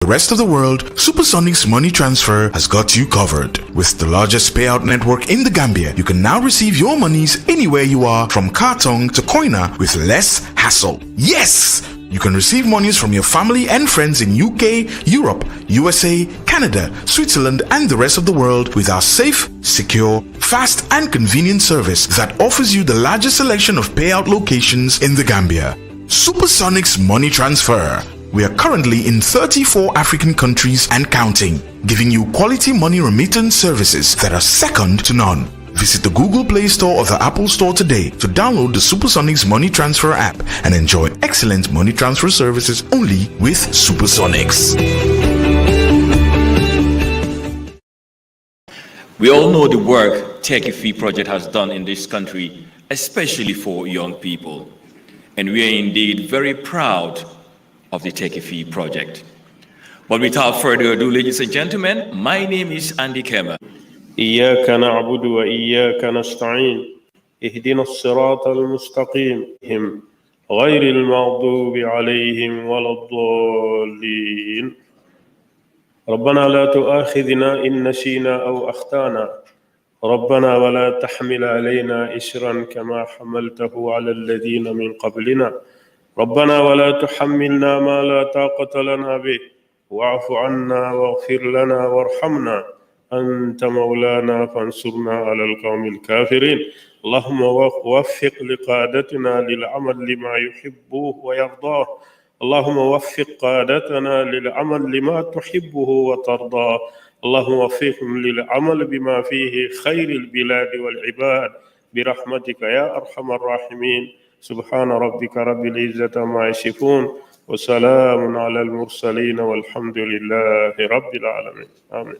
The rest of the world, SuperSonics Money Transfer has got you covered. With the largest payout network in the Gambia, you can now receive your monies anywhere you are, from Kartong to Koina, with less hassle. Yes! You can receive monies from your family and friends in UK, Europe, USA, Canada, Switzerland, and the rest of the world with our safe, secure, fast, and convenient service that offers you the largest selection of payout locations in the Gambia. SuperSonics Money Transfer. We are currently in 34 African countries and counting, giving you quality money remittance services that are second to none. Visit the Google Play Store or the Apple Store today to download the SuperSonics Money Transfer app and enjoy excellent money transfer services only with SuperSonics. We all know the work Take Fee Project has done in this country, especially for young people. And we are indeed very proud of the Take Fee Project. But without further ado, ladies and gentlemen, my name is Andy Kemmer. إياك نعبد وإياك نستعين اهدنا الصراط المستقيم غير المغضوب عليهم ولا الضالين ربنا لا تؤاخذنا إن نسينا أو أخطأنا ربنا ولا تحمل علينا إسرا كما حملته على الذين من قبلنا ربنا ولا تحملنا ما لا طاقة لنا به واعف عنا واغفر لنا وارحمنا أنت مولانا فانصرنا على القوم الكافرين اللهم وفق لقادتنا للعمل لما يحبه ويرضاه اللهم وفق قادتنا للعمل لما تحبه وترضاه اللهم وفقهم للعمل بما فيه خير البلاد والعباد برحمتك يا أرحم الراحمين سبحان ربك رب العزة ما يصفون وسلام على المرسلين والحمد لله رب العالمين آمين.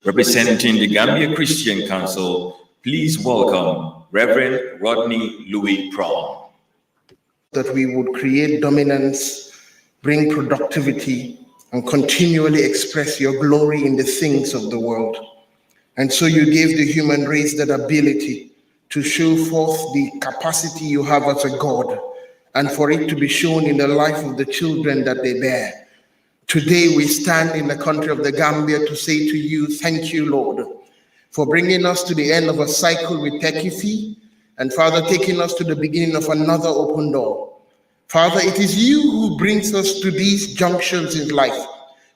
Representing the Gambia Christian Council, please welcome Reverend Rodney Louis Prom. That we would create dominance, bring productivity, and continually express your glory in the things of the world. And so you gave the human race that ability to show forth the capacity you have as a God, and for it to be shown in the life of the children that they bear. Today we stand in the country of the Gambia to say to you, thank you, Lord, for bringing us to the end of a cycle with Techifi, and Father, taking us to the beginning of another open door. Father, it is you who brings us to these junctions in life,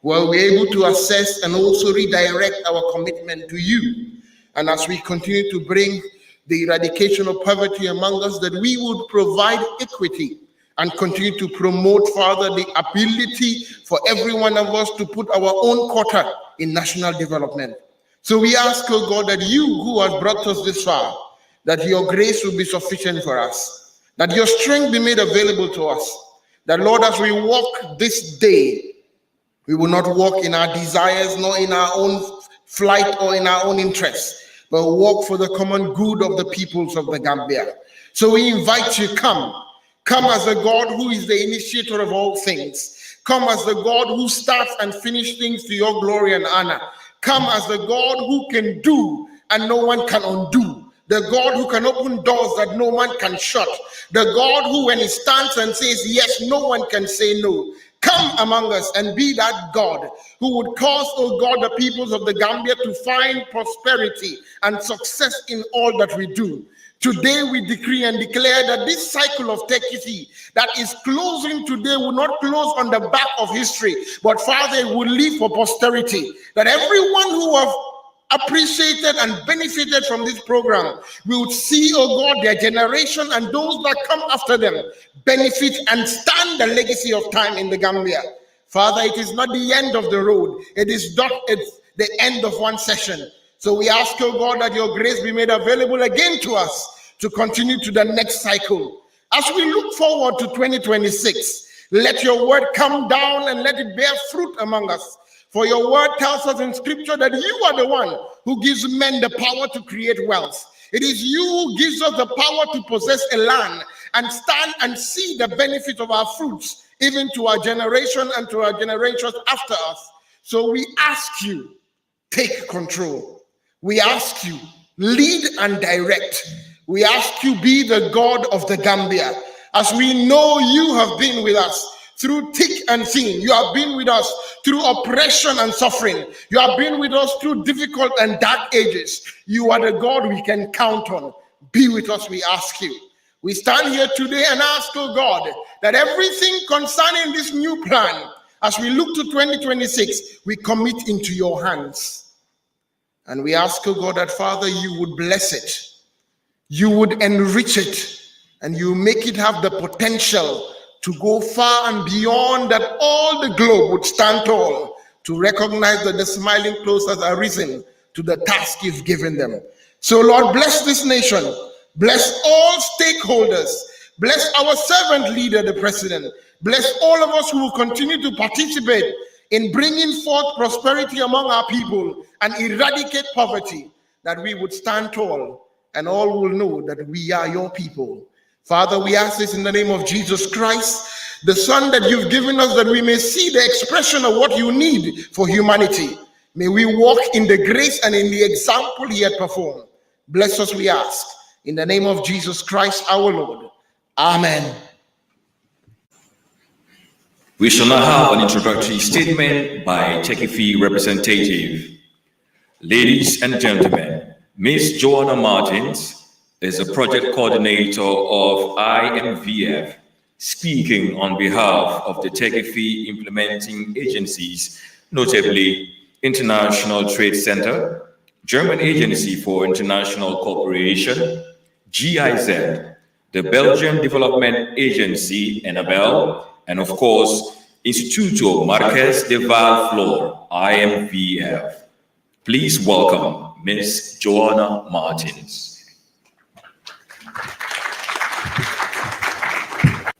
where we're able to assess and also redirect our commitment to you. And as we continue to bring the eradication of poverty among us, that we would provide equity and continue to promote, Father, the ability for every one of us to put our own quota in national development. So we ask, oh God, that you who have brought us this far, that your grace will be sufficient for us, that your strength be made available to us, that, Lord, as we walk this day, we will not walk in our desires, nor in our own flight or in our own interests, but walk for the common good of the peoples of the Gambia. So we invite you, come. Come as the God who is the initiator of all things. Come as the God who starts and finishes things to your glory and honor. Come as the God who can do and no one can undo. The God who can open doors that no one can shut. The God who, when he stands and says yes, no one can say no. Come among us and be that God who would cause, oh God, the peoples of the Gambia to find prosperity and success in all that we do. Today we decree and declare that this cycle of Techifi that is closing today will not close on the back of history, but Father, it will live for posterity. That everyone who have appreciated and benefited from this program will see, oh God, their generation and those that come after them benefit and stand the legacy of time in the Gambia. Father, it is not the end of the road. It's the end of one session. So we ask, oh God, that your grace be made available again to us to continue to the next cycle. As we look forward to 2026, let your word come down and let it bear fruit among us. For your word tells us in scripture that you are the one who gives men the power to create wealth. It is you who gives us the power to possess a land and stand and see the benefit of our fruits, even to our generation and to our generations after us. So we ask you, take control. We ask you, lead and direct. We ask you, be the God of the Gambia. As we know you have been with us through thick and thin. You have been with us through oppression and suffering. You have been with us through difficult and dark ages. You are the God we can count on. Be with us, we ask you. We stand here today and ask, oh God, that everything concerning this new plan, as we look to 2026, we commit into your hands. And we ask, oh God, that Father, you would bless it. You would enrich it, and you make it have the potential to go far and beyond, that all the globe would stand tall to recognize that the smiling clothes has arisen to the task you've given them. So Lord, bless this nation, bless all stakeholders, bless our servant leader, the president, bless all of us who will continue to participate in bringing forth prosperity among our people and eradicate poverty, that we would stand tall and all will know that we are your people. Father, we ask this in the name of Jesus Christ, the Son that you've given us, that we may see the expression of what you need for humanity. May we walk in the grace and in the example he had performed. Bless us, we ask. In the name of Jesus Christ, our Lord. Amen. We shall now have an introductory statement by TechIFI representative. Ladies and gentlemen, Ms. Joanna Martins is a project coordinator of IMVF, speaking on behalf of the TechIFI implementing agencies, notably International Trade Center, German Agency for International Cooperation, GIZ, the Belgian Development Agency, Annabelle, and of course, Instituto Marques de Valflor, IMVF. Please welcome Ms. Joanna Martins.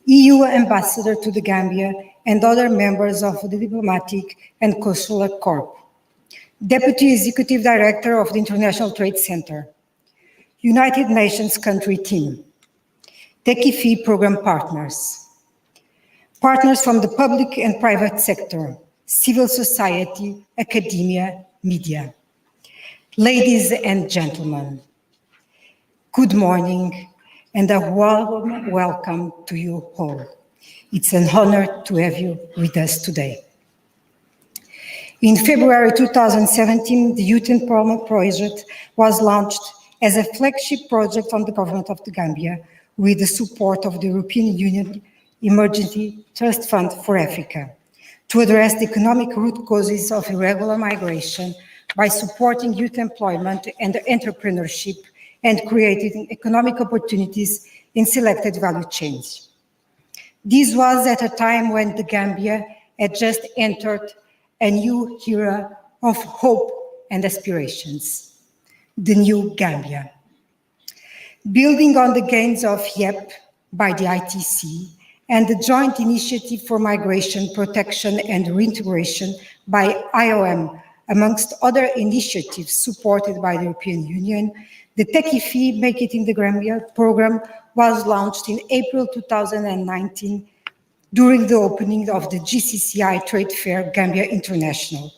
EU Ambassador to the Gambia and other members of the Diplomatic and Consular Corps, Deputy Executive Director of the International Trade Center, United Nations Country Team, TechIFI Program Partners, partners from the public and private sector, civil society, academia, media. Ladies and gentlemen, good morning and a warm welcome to you all. It's an honor to have you with us today. In February 2017, the Youth Empowerment Project was launched as a flagship project from the government of the Gambia with the support of the European Union Emergency Trust Fund for Africa to address the economic root causes of irregular migration by supporting youth employment and entrepreneurship and creating economic opportunities in selected value chains. This was at a time when the Gambia had just entered a new era of hope and aspirations, the new Gambia. Building on the gains of YEP by the ITC and the Joint Initiative for Migration, Protection and Reintegration by IOM, amongst other initiatives supported by the European Union, the TechIFI Make It in the Gambia program was launched in April 2019 during the opening of the GCCI Trade Fair Gambia International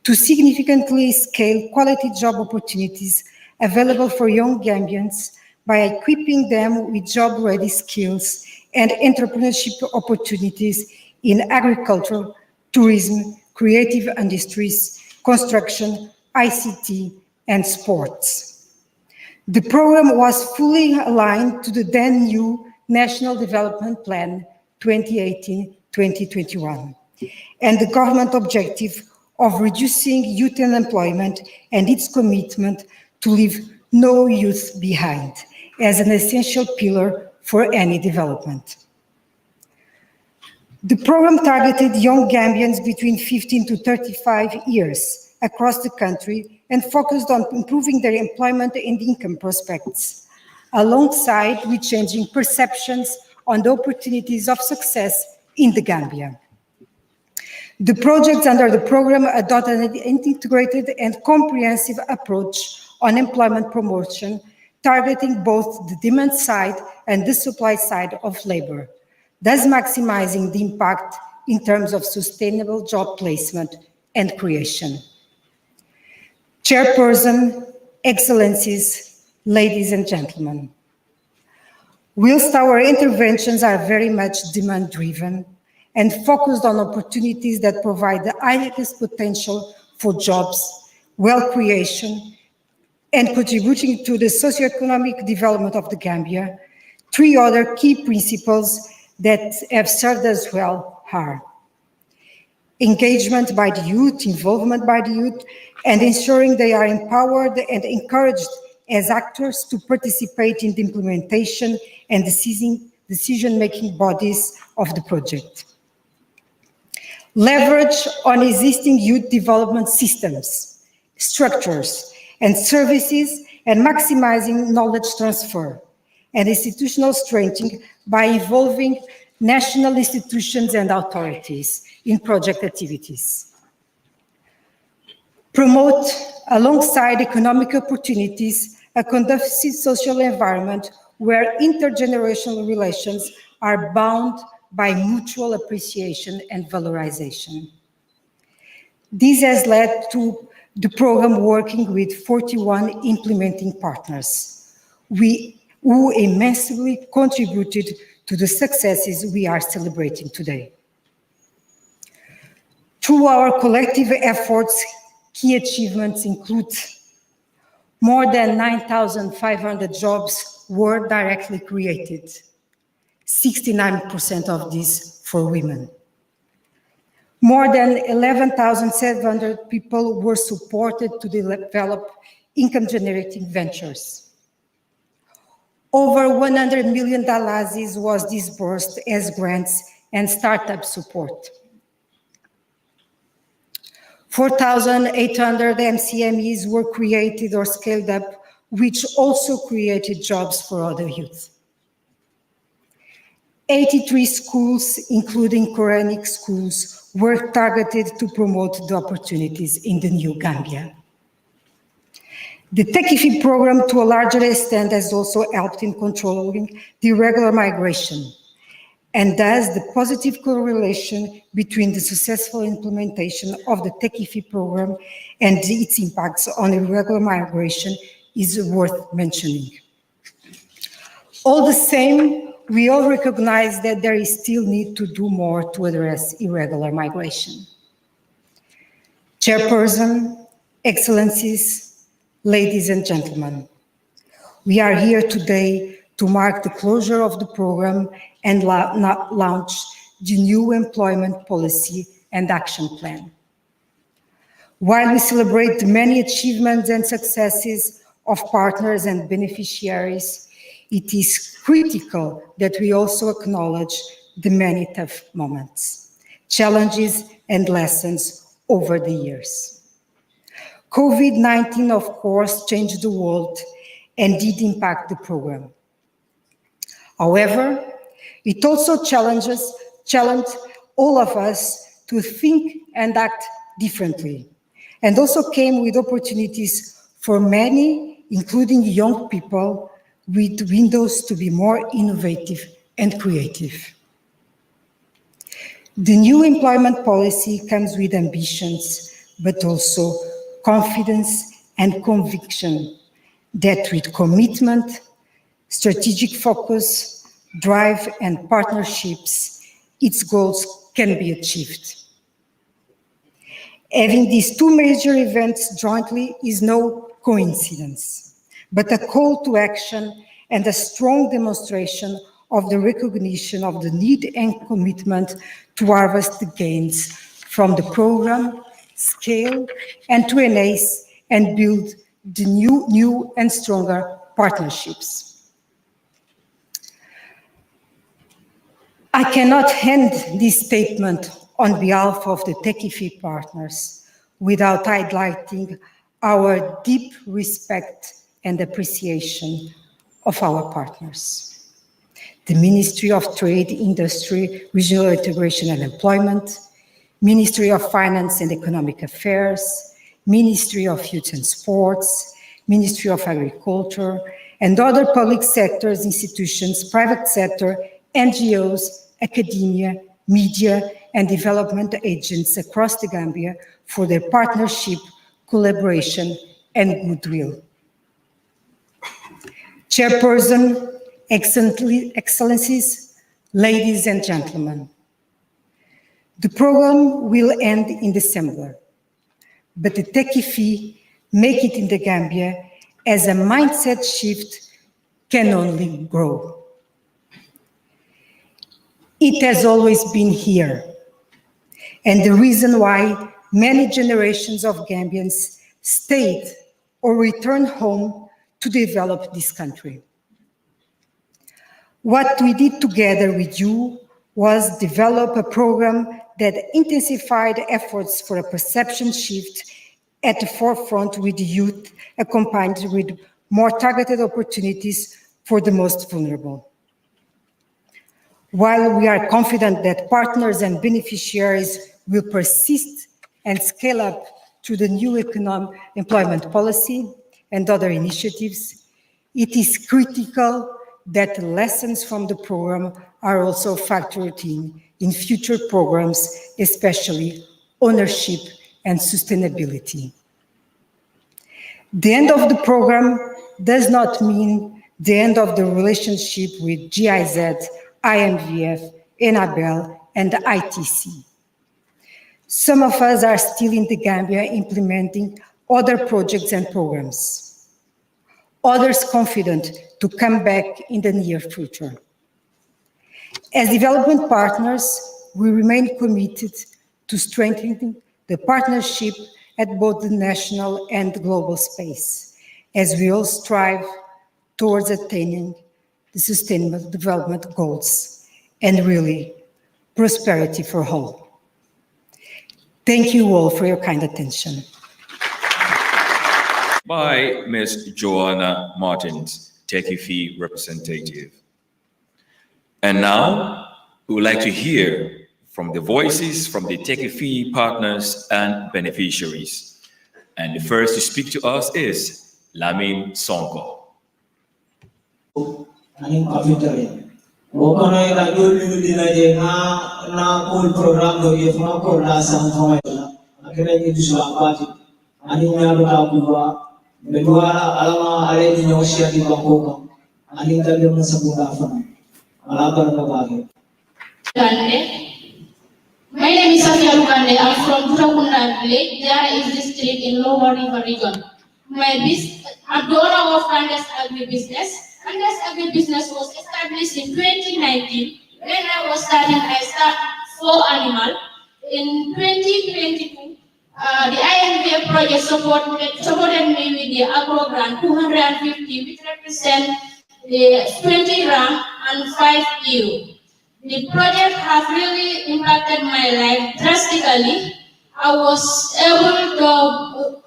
to significantly scale quality job opportunities available for young Gambians by equipping them with job-ready skills and entrepreneurship opportunities in agriculture, tourism, creative industries, construction, ICT, and sports. The program was fully aligned to the then new National Development Plan 2018-2021 and the government objective of reducing youth unemployment and its commitment to leave no youth behind as an essential pillar for any development. The program targeted young Gambians between 15 to 35 years across the country and focused on improving their employment and income prospects, alongside with changing perceptions on the opportunities of success in the Gambia. The projects under the program adopted an integrated and comprehensive approach on employment promotion, targeting both the demand side and the supply side of labor, thus maximizing the impact in terms of sustainable job placement and creation. Chairperson, Excellencies, ladies and gentlemen, whilst our interventions are very much demand-driven and focused on opportunities that provide the highest potential for jobs, wealth creation, and contributing to the socioeconomic development of the Gambia. Three other key principles that have served us well are engagement by the youth, involvement by the youth, and ensuring they are empowered and encouraged as actors to participate in the implementation and decision-making bodies of the project. Leverage on existing youth development systems, structures, and services, and maximizing knowledge transfer and institutional strengthening by involving national institutions and authorities in project activities. Promote, alongside economic opportunities, a conducive social environment where intergenerational relations are bound by mutual appreciation and valorization. This has led to the program working with 41 implementing partners, who immensely contributed to the successes we are celebrating today. Through our collective efforts, key achievements include more than 9,500 jobs were directly created, 69% of these for women. More than 11,700 people were supported to develop income-generating ventures. Over $100 million was disbursed as grants and startup support. 4,800 MCMEs were created or scaled up, which also created jobs for other youth. 83 schools, including Quranic schools, were targeted to promote the opportunities in the new Gambia. The Tekifi program, to a larger extent, has also helped in controlling the irregular migration, and thus the positive correlation between the successful implementation of the Tekifi program and its impacts on irregular migration is worth mentioning. All the same, we all recognize that there is still need to do more to address irregular migration. Chairperson, Excellencies, ladies and gentlemen, we are here today to mark the closure of the program and launch the new employment policy and action plan. While we celebrate the many achievements and successes of partners and beneficiaries, it is critical that we also acknowledge the many tough moments, challenges, and lessons over the years. COVID-19, of course, changed the world and did impact the program. However, it also challenged all of us to think and act differently, and also came with opportunities for many, including young people, with windows to be more innovative and creative. The new employment policy comes with ambitions, but also confidence and conviction that with commitment, strategic focus, drive, and partnerships, its goals can be achieved. Having these two major events jointly is no coincidence, but a call to action and a strong demonstration of the recognition of the need and commitment to harvest the gains from the program, scale, and to enhance and build the new and stronger partnerships. I cannot end this statement on behalf of the Tekifi partners without highlighting our deep respect and appreciation of our partners. The Ministry of Trade, Industry, Regional Integration and Employment, Ministry of Finance and Economic Affairs, Ministry of Youth and Sports, Ministry of Agriculture, and other public sectors, institutions, private sector, NGOs, academia, media, and development agents across the Gambia for their partnership, collaboration, and goodwill. Chairperson, Excellencies, ladies and gentlemen, The program will end in December, but the techie fee make it in the Gambia as a mindset shift can only grow. It has always been here, and the reason why many generations of Gambians stayed or returned home to develop this country. What we did together with you was develop a program that intensified efforts for a perception shift at the forefront with the youth, accompanied with more targeted opportunities for the most vulnerable. While we are confident that partners and beneficiaries will persist and scale up through the new economic employment policy and other initiatives, it is critical that the lessons from the program are also factored in future programs, especially ownership and sustainability. The end of the program does not mean the end of the relationship with GIZ, IMVF, Enabel, and the ITC. Some of us are still in the Gambia implementing other projects and programs. Others confident to come back in the near future. As development partners, we remain committed to strengthening the partnership at both the national and the global space, as we all strive towards attaining the Sustainable Development Goals and really prosperity for all. Thank you all for your kind attention. By Ms. Joanna Martins, Techie Fee representative. And now, we would like to hear from the voices from the Techie Fee partners and beneficiaries. And the first to speak to us is Lamin Sonko. My name is Safia Lukande. I'm from Butakunda village. There is district in Lower River region. I'm the owner of Kandas Agribusiness. Kandas Agribusiness was established in 2019. When I was starting, I started 4 animals. In 2022, the INVA project supported me with the agro grant 250, which represent the 20 rand and 5 euro. The project has really impacted my life drastically. I was able to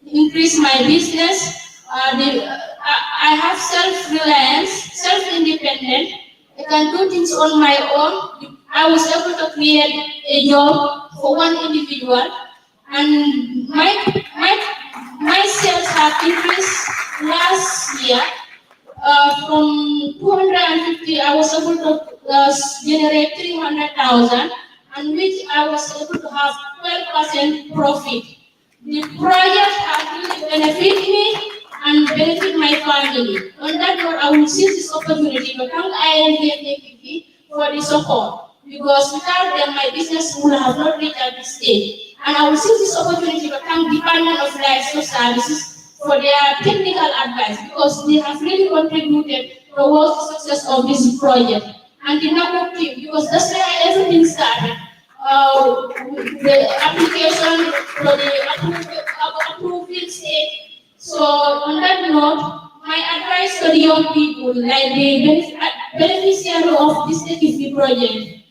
increase my business. I have self-reliance, self-independent. I can do things on my own. I was able to create a job for one individual, and my sales have increased last year. From 250, I was able to generate 300,000, and which I was able to have 12% profit. The project has really benefited me and benefit my family. On that note, I will seize this opportunity to thank INVA for the support, because without them, my business would have not reached at this stage. And I will seize this opportunity to thank Department of Livestock Services for their technical advice, because they have really contributed towards the success of this project. And the NACO team, because that's where everything started. The application for the approving state. So on that note, my advice to the young people, like the beneficiary of this TTP project,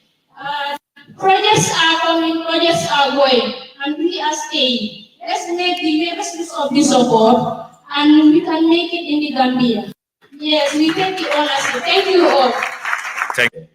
projects are coming, projects are going, and we are staying. Let's make the best use of this support, and we can make it in the Gambia. Yes, we take the ownership. Thank you all. Thank you.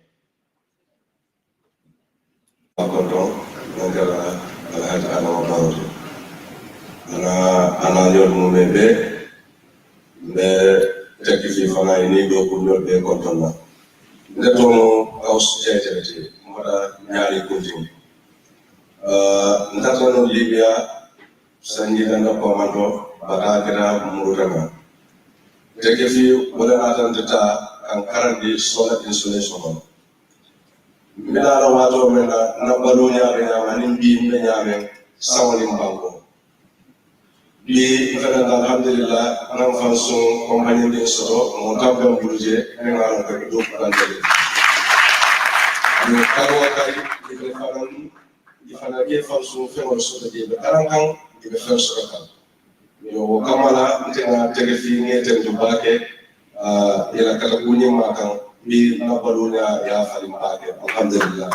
Sanjidana Komando, Barakira Murutama. Take a few, whether Atantata and currently solar insulation. Milala wato mena na balunya benyama nimbi benyame sawali mbango. Bi fana alhamdulillah na fanso compagnie de soro montambe mbuluje ngalo ko do plantele. Ni karo kay di fana ke fanso fenol so de be karankan di be fer so kan. Yo kamala tena telefi ngeten du bake ila kata kunyi makan bi na balunya ya falim bake alhamdulillah.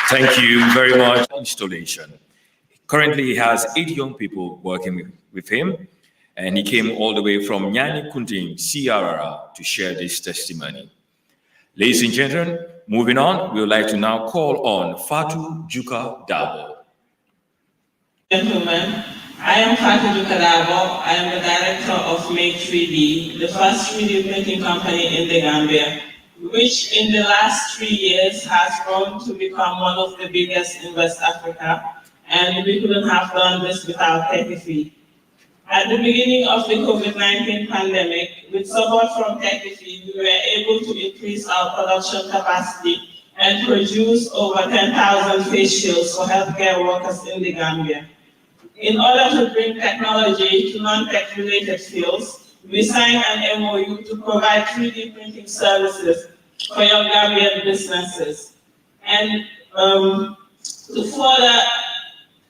Thank you very much. Installation. Currently, he has 8 young people working with him, and he came all the way from Nyani Kunting, Ciara, to share this testimony. Ladies and gentlemen, moving on, we would like to now call on Fatu Juka Dabo. Gentlemen, I am Fatu Juka Dabo. I am the director of Make 3D, the first 3D printing company in the Gambia, which in the last 3 years has grown to become one of the biggest in West Africa. And we couldn't have done this without TechFee. At the beginning of the COVID-19 pandemic, with support from TechFee, we were able to increase our production capacity and produce over 10,000 face shields for healthcare workers in the Gambia. In order to bring technology to non-tech related fields, we signed an MOU to provide 3D printing services for young Gambian businesses. And to further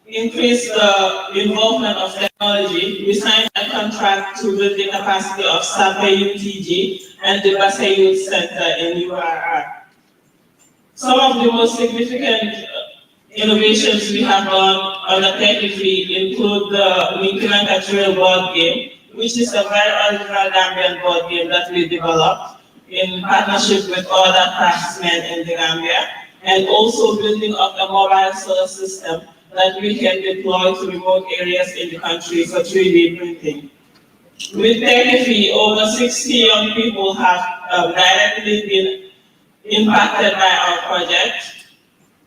increase the involvement of technology, we signed a contract to build the capacity of SAPE UTG and the Basse Youth Center in URR. Some of the most significant innovations we have done on the TechFee include the Minkilanka Trail board game, which is a very original Gambian board game that we developed in partnership with other craftsmen in the Gambia, and also building up a mobile solar system that we can deploy to remote areas in the country for 3D printing. With TechFee, over 60 young people have directly been impacted by our project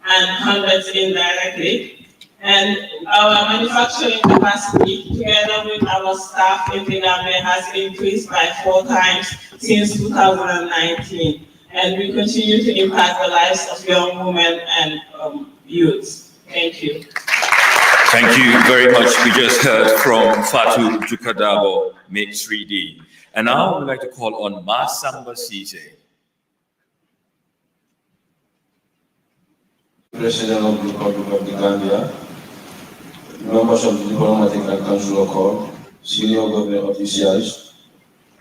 and hundreds indirectly. And our manufacturing capacity, together with our staff in the Gambia, has increased by 4 times since 2019. And we continue to impact the lives of young women and youths. Thank you. Thank you very much. We just heard from Fatu Jukadabo, Make 3D. And now we'd like to call on Masamba Sise. President of the Republic of the Gambia, members of the Diplomatic and Consular Corps, senior government officials,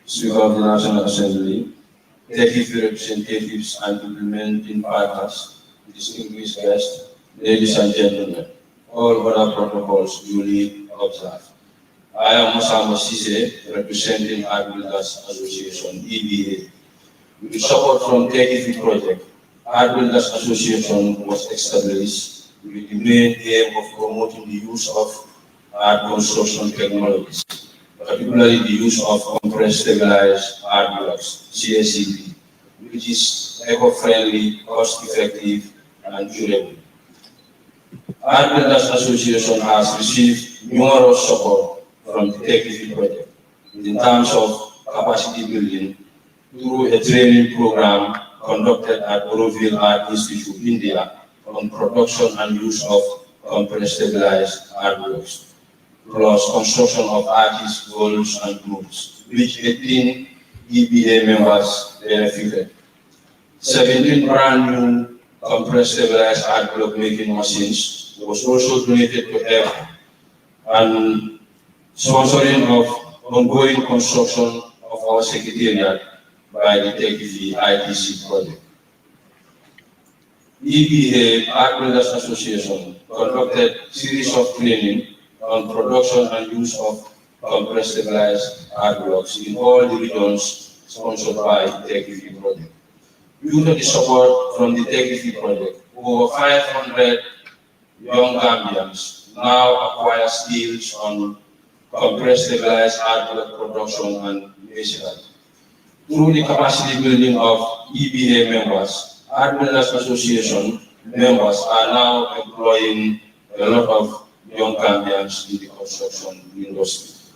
Speaker of the National Assembly, TechFee representatives and implementing partners, distinguished guests, ladies and gentlemen, all other protocols duly observed. I am Masamba Sise, representing Art Builders Association, EBA. With support from TechFee project, Art Builders Association was established with the main aim of promoting the use of art construction technologies, particularly the use of compressed stabilized art blocks, CSCB, which is eco-friendly, cost-effective, and durable. Art Builders Association has received numerous support from the TechFee project in terms of capacity building through a training program conducted at Barrow Art Institute, India, on production and use of compressed stabilized art blocks, plus construction of artists' goals and groups, which 18 EBA members benefited. 17 brand new compressed stabilized art block making machines was also donated to EF, and sponsoring of ongoing construction of our secretariat by the TechFee ITC project. EBA, Art Builders Association, conducted a series of training on production and use of compressed stabilized art blocks in all the regions sponsored by the TechFee project. Due to the support from the TechFee project, over 500 young Gambians now acquire skills on compressed stabilized art block production and machinery. Through the capacity building of EBA members, Art Builders Association members are now employing a lot of young Gambians in the construction industry,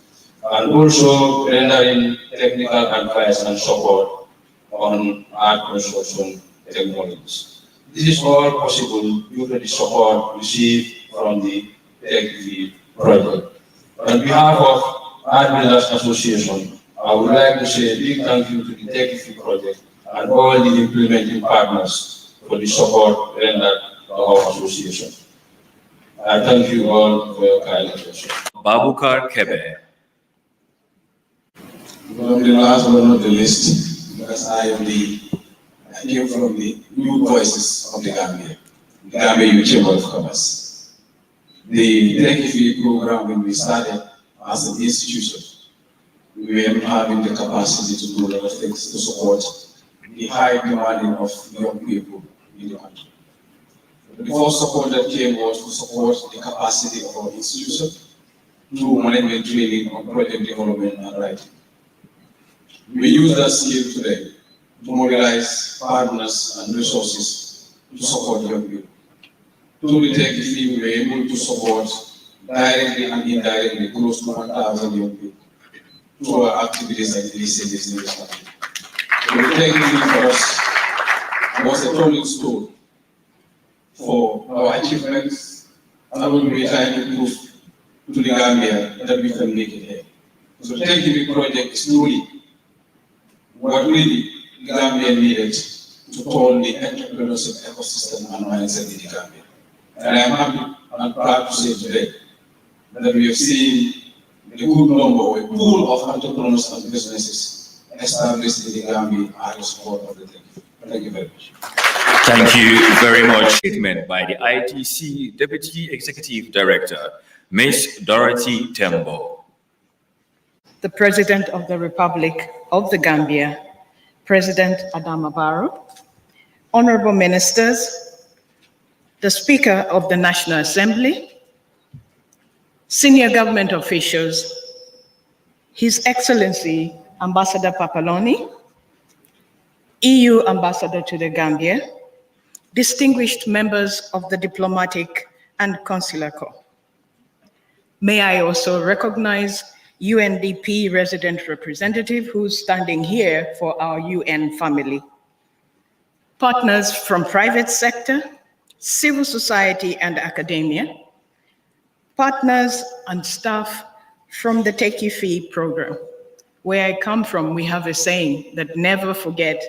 and also rendering technical advice and support on art construction technologies. This is all possible due to the support received from the TechV project. On behalf of Art Builders Association, I would like to say a big thank you to the TechV project and all the implementing partners for the support rendered to our association. I thank you all for your kind attention. Babukar Kebe. From the last but not the least, because I came from the new voices of the Gambia Youth Chamber of Commerce. The TechV program, when we started as an institution, we were having the capacity to do a lot of things to support the high demanding of young people in the country. The first support that came was to support the capacity of our institution through management training on project development and writing. We use that skill today to mobilize partners and resources to support young people. Through the TechV, we were able to support directly and indirectly close to 1,000 young people through our activities and initiatives in this country. So the TechV for us was a turning stone for our achievements, and we were trying to prove to the Gambia that we can make it here. So the TechV project is truly what really the Gambia needed to turn the entrepreneurship ecosystem and mindset in the Gambia. And I am happy and proud to say today that we have seen a good number, or a pool of entrepreneurs and businesses established in the Gambia are in support of the TechV. Thank you very much. Thank you very much. Statement by the ITC Deputy Executive Director, Ms. Dorothy Tembo. The President of the Republic of the Gambia, President Adama Barrow, Honorable Ministers, the Speaker of the National Assembly, senior government officials, His Excellency Ambassador Papaloni, EU Ambassador to the Gambia, distinguished members of the Diplomatic and Consular Corps. May I also recognize UNDP resident representative who's standing here for our UN family. Partners from private sector, civil society and academia, partners and staff from the TechV program. Where I come from, we have a saying that never forget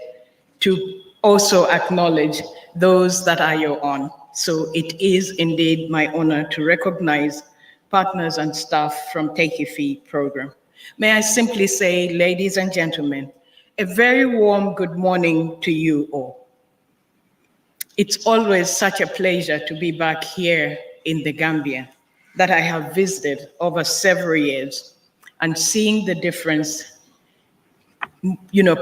to also acknowledge those that are your own. So it is indeed my honor to recognize partners and staff from TechV program. May I simply say, ladies and gentlemen, a very warm good morning to you all. It's always such a pleasure to be back here in the Gambia that I have visited over several years, and seeing the difference,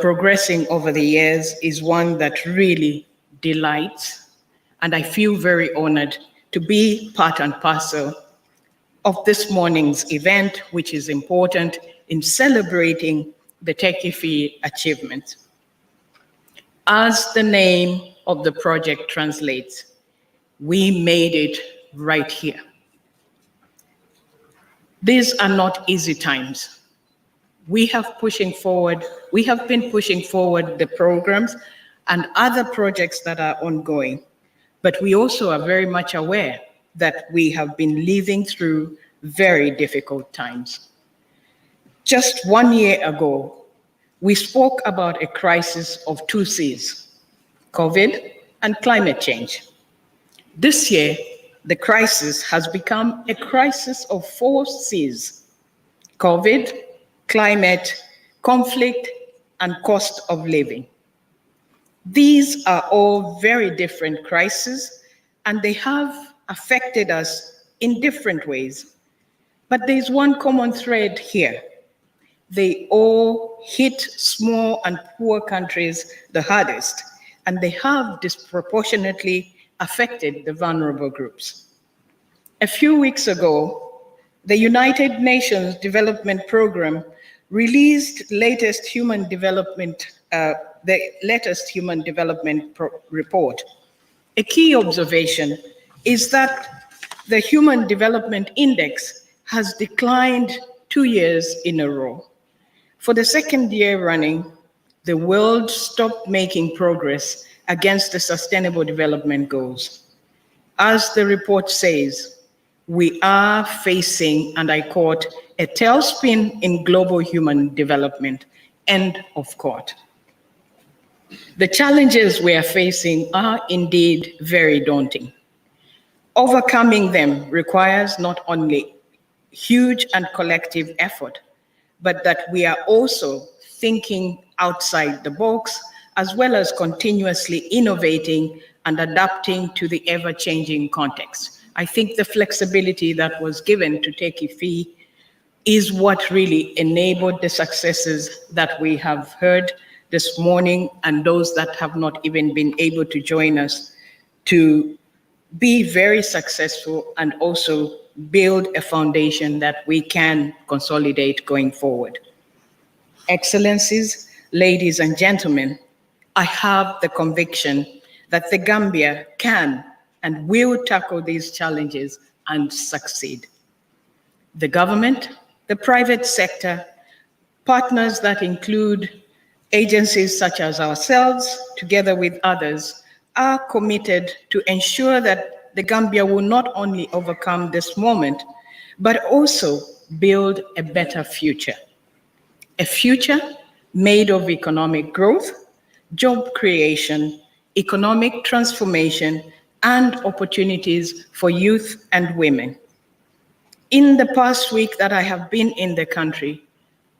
progressing over the years is one that really delights, and I feel very honored to be part and parcel of this morning's event, which is important in celebrating the TechV achievement. As the name of the project translates, we made it right here. These are not easy times. We have been pushing forward the programs and other projects that are ongoing, but we also are very much aware that we have been living through very difficult times. Just 1 year ago, we spoke about a crisis of 2 C's, COVID and climate change. This year, the crisis has become a crisis of 4 C's, COVID, climate, conflict, and cost of living. These are all very different crises, and they have affected us in different ways. But there's one common thread here. They all hit small and poor countries the hardest, and they have disproportionately affected the vulnerable groups. A few weeks ago, the United Nations Development Program released the latest Human Development Report. A key observation is that the Human Development Index has declined 2 years in a row. For the second year running, the world stopped making progress against the Sustainable Development Goals. As the report says, we are facing, and I quote, a tailspin in global human development, end of quote. The challenges we are facing are indeed very daunting. Overcoming them requires not only huge and collective effort, but that we are also thinking outside the box, as well as continuously innovating and adapting to the ever-changing context. I think the flexibility that was given to Techifi is what really enabled the successes that we have heard this morning, and those that have not even been able to join us, to be very successful and also build a foundation that we can consolidate going forward. Excellencies, ladies and gentlemen, I have the conviction that the Gambia can and will tackle these challenges and succeed. The government, the private sector, partners that include agencies such as ourselves, together with others, are committed to ensure that the Gambia will not only overcome this moment, but also build a better future. A future made of economic growth, job creation, economic transformation, and opportunities for youth and women. In the past week that I have been in the country,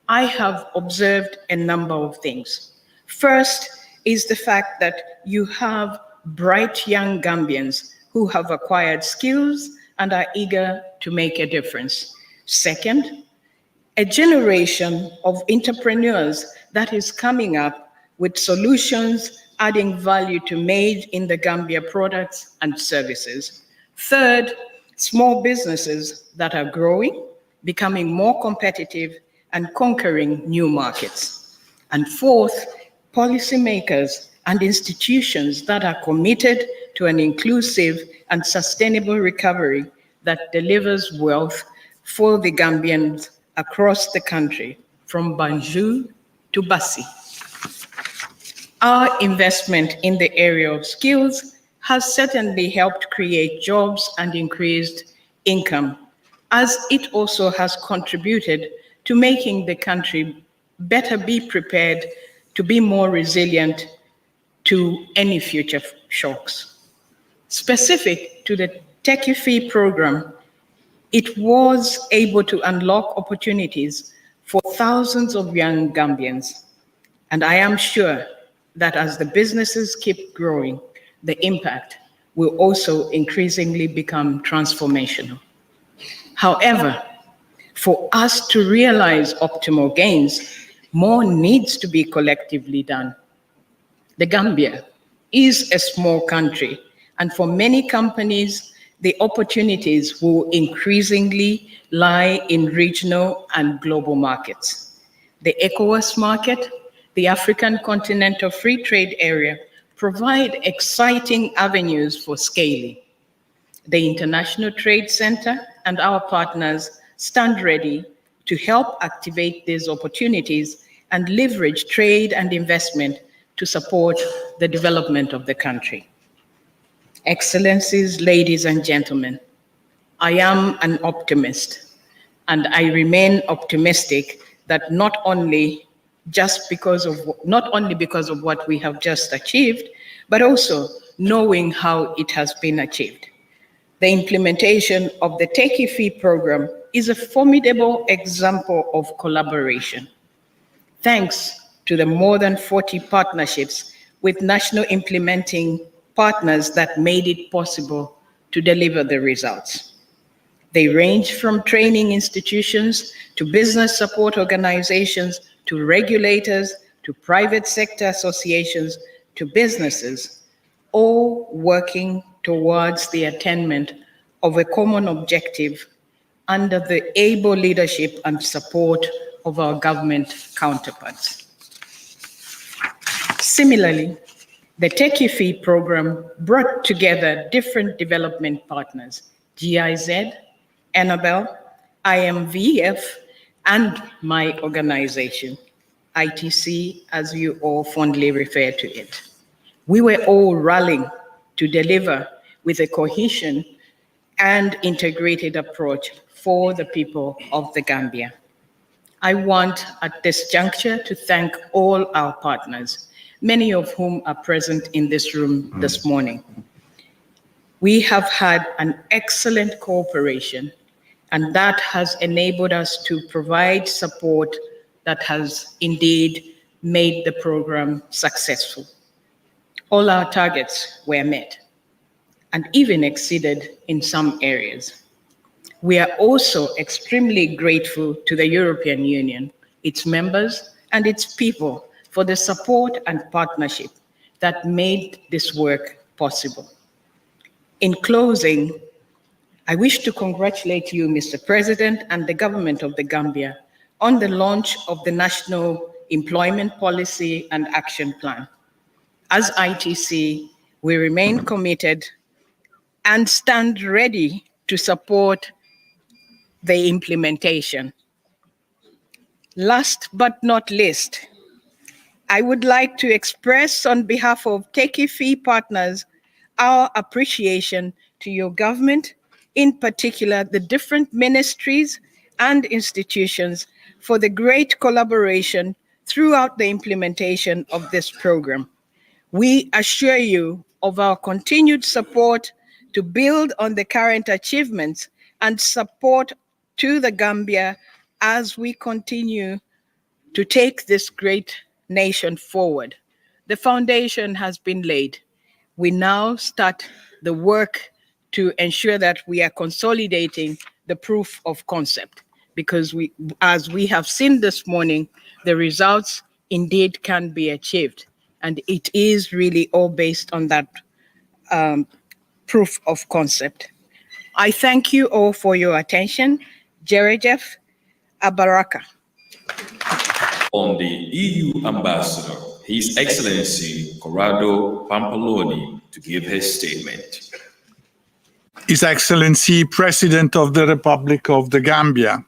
I have observed a number of things. First is the fact that you have bright young Gambians who have acquired skills and are eager to make a difference. Second, a generation of entrepreneurs that is coming up with solutions adding value to made in the Gambia products and services. Third, small businesses that are growing, becoming more competitive, and conquering new markets. And fourth, policymakers and institutions that are committed to an inclusive and sustainable recovery that delivers wealth for the Gambians across the country, from Banjul to Bassi. Our investment in the area of skills has certainly helped create jobs and increased income, as it also has contributed to making the country better be prepared to be more resilient to any future shocks. Specific to the Techifi program, it was able to unlock opportunities for thousands of young Gambians. And I am sure that as the businesses keep growing, the impact will also increasingly become transformational. However, for us to realize optimal gains, more needs to be collectively done. The Gambia is a small country, and for many companies, the opportunities will increasingly lie in regional and global markets. The ECOWAS market, the African Continental Free Trade Area, provide exciting avenues for scaling. The International Trade Center and our partners stand ready to help activate these opportunities and leverage trade and investment to support the development of the country. Excellencies, ladies and gentlemen, I am an optimist, and I remain optimistic that not only because of what we have just achieved, but also knowing how it has been achieved. The implementation of the Techifi program is a formidable example of collaboration. Thanks to the more than 40 partnerships with national implementing partners that made it possible to deliver the results. They range from training institutions to business support organizations to regulators to private sector associations to businesses, all working towards the attainment of a common objective under the able leadership and support of our government counterparts. Similarly, the Techifi program brought together different development partners, GIZ, Annabelle, IMVF, and my organization, ITC, as you all fondly refer to it. We were all rallying to deliver with a cohesion and integrated approach for the people of the Gambia. I want at this juncture to thank all our partners, many of whom are present in this room this morning. We have had an excellent cooperation, and that has enabled us to provide support that has indeed made the program successful. All our targets were met and even exceeded in some areas. We are also extremely grateful to the European Union, its members, and its people for the support and partnership that made this work possible. In closing, I wish to congratulate you, Mr. President, and the government of the Gambia on the launch of the National Employment Policy and Action Plan. As ITC, we remain committed and stand ready to support the implementation. Last but not least, I would like to express on behalf of Techie Fee partners our appreciation to your government, in particular the different ministries and institutions, for the great collaboration throughout the implementation of this program. We assure you of our continued support to build on the current achievements and support to the Gambia as we continue to take this great nation forward. The foundation has been laid. We now start the work to ensure that we are consolidating the proof of concept, because as we have seen this morning, the results indeed can be achieved. And it is really all based on that proof of concept. I thank you all for your attention. Jerejef Abaraka. On the EU Ambassador, His Excellency Corrado Pampaloni, to give his statement. His Excellency President of the Republic of the Gambia,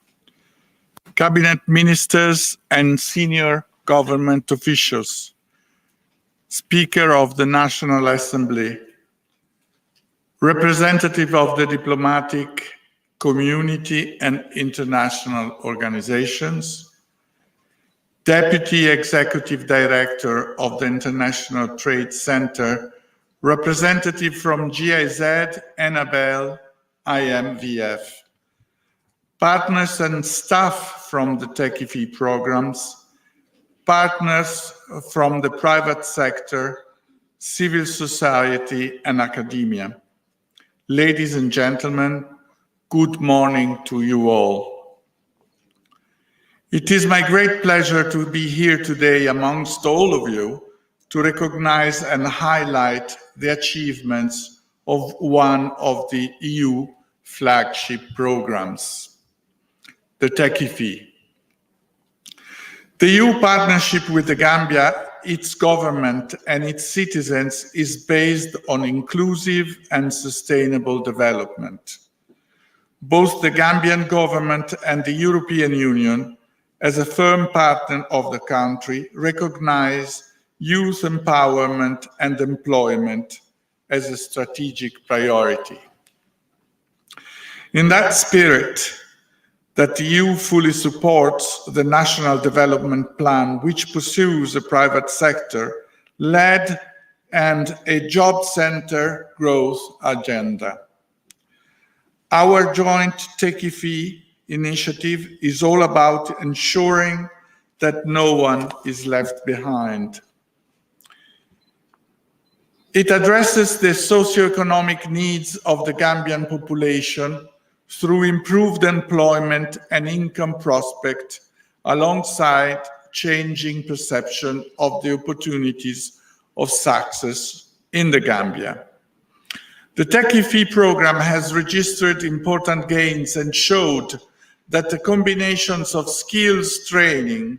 Cabinet Ministers and senior government officials, Speaker of the National Assembly, representative of the diplomatic community and international organizations, Deputy Executive Director of the International Trade Center, representative from GIZ, Annabelle, IMVF, partners and staff from the Techie Fee programs, partners from the private sector, civil society, and academia. Ladies and gentlemen, good morning to you all. It is my great pleasure to be here today amongst all of you to recognize and highlight the achievements of one of the EU flagship programs, the Techie Fee. The EU partnership with the Gambia, its government and its citizens is based on inclusive and sustainable development. Both the Gambian government and the European Union, as a firm partner of the country, recognize youth empowerment and employment as a strategic priority. In that spirit, that the EU fully supports the National Development Plan, which pursues a private sector-led and a job-centered growth agenda. Our joint Techie Fee initiative is all about ensuring that no one is left behind. It addresses the socioeconomic needs of the Gambian population through improved employment and income prospect, alongside changing perception of the opportunities of success in the Gambia. The Techie Fee program has registered important gains and showed that the combinations of skills training,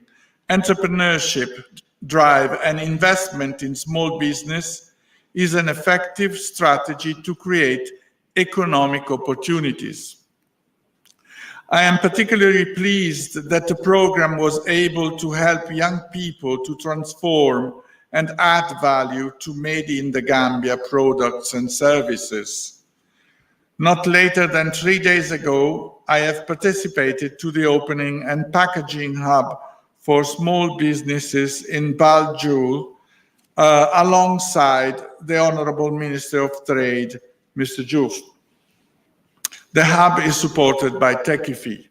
entrepreneurship, drive, and investment in small business is an effective strategy to create economic opportunities. I am particularly pleased that the program was able to help young people to transform and add value to made in the Gambia products and services. Not later than 3 days ago, I have participated to the opening and packaging hub for small businesses in Banjul, alongside the Honorable Minister of Trade, Mr. Juf. The hub is supported by TechIFI.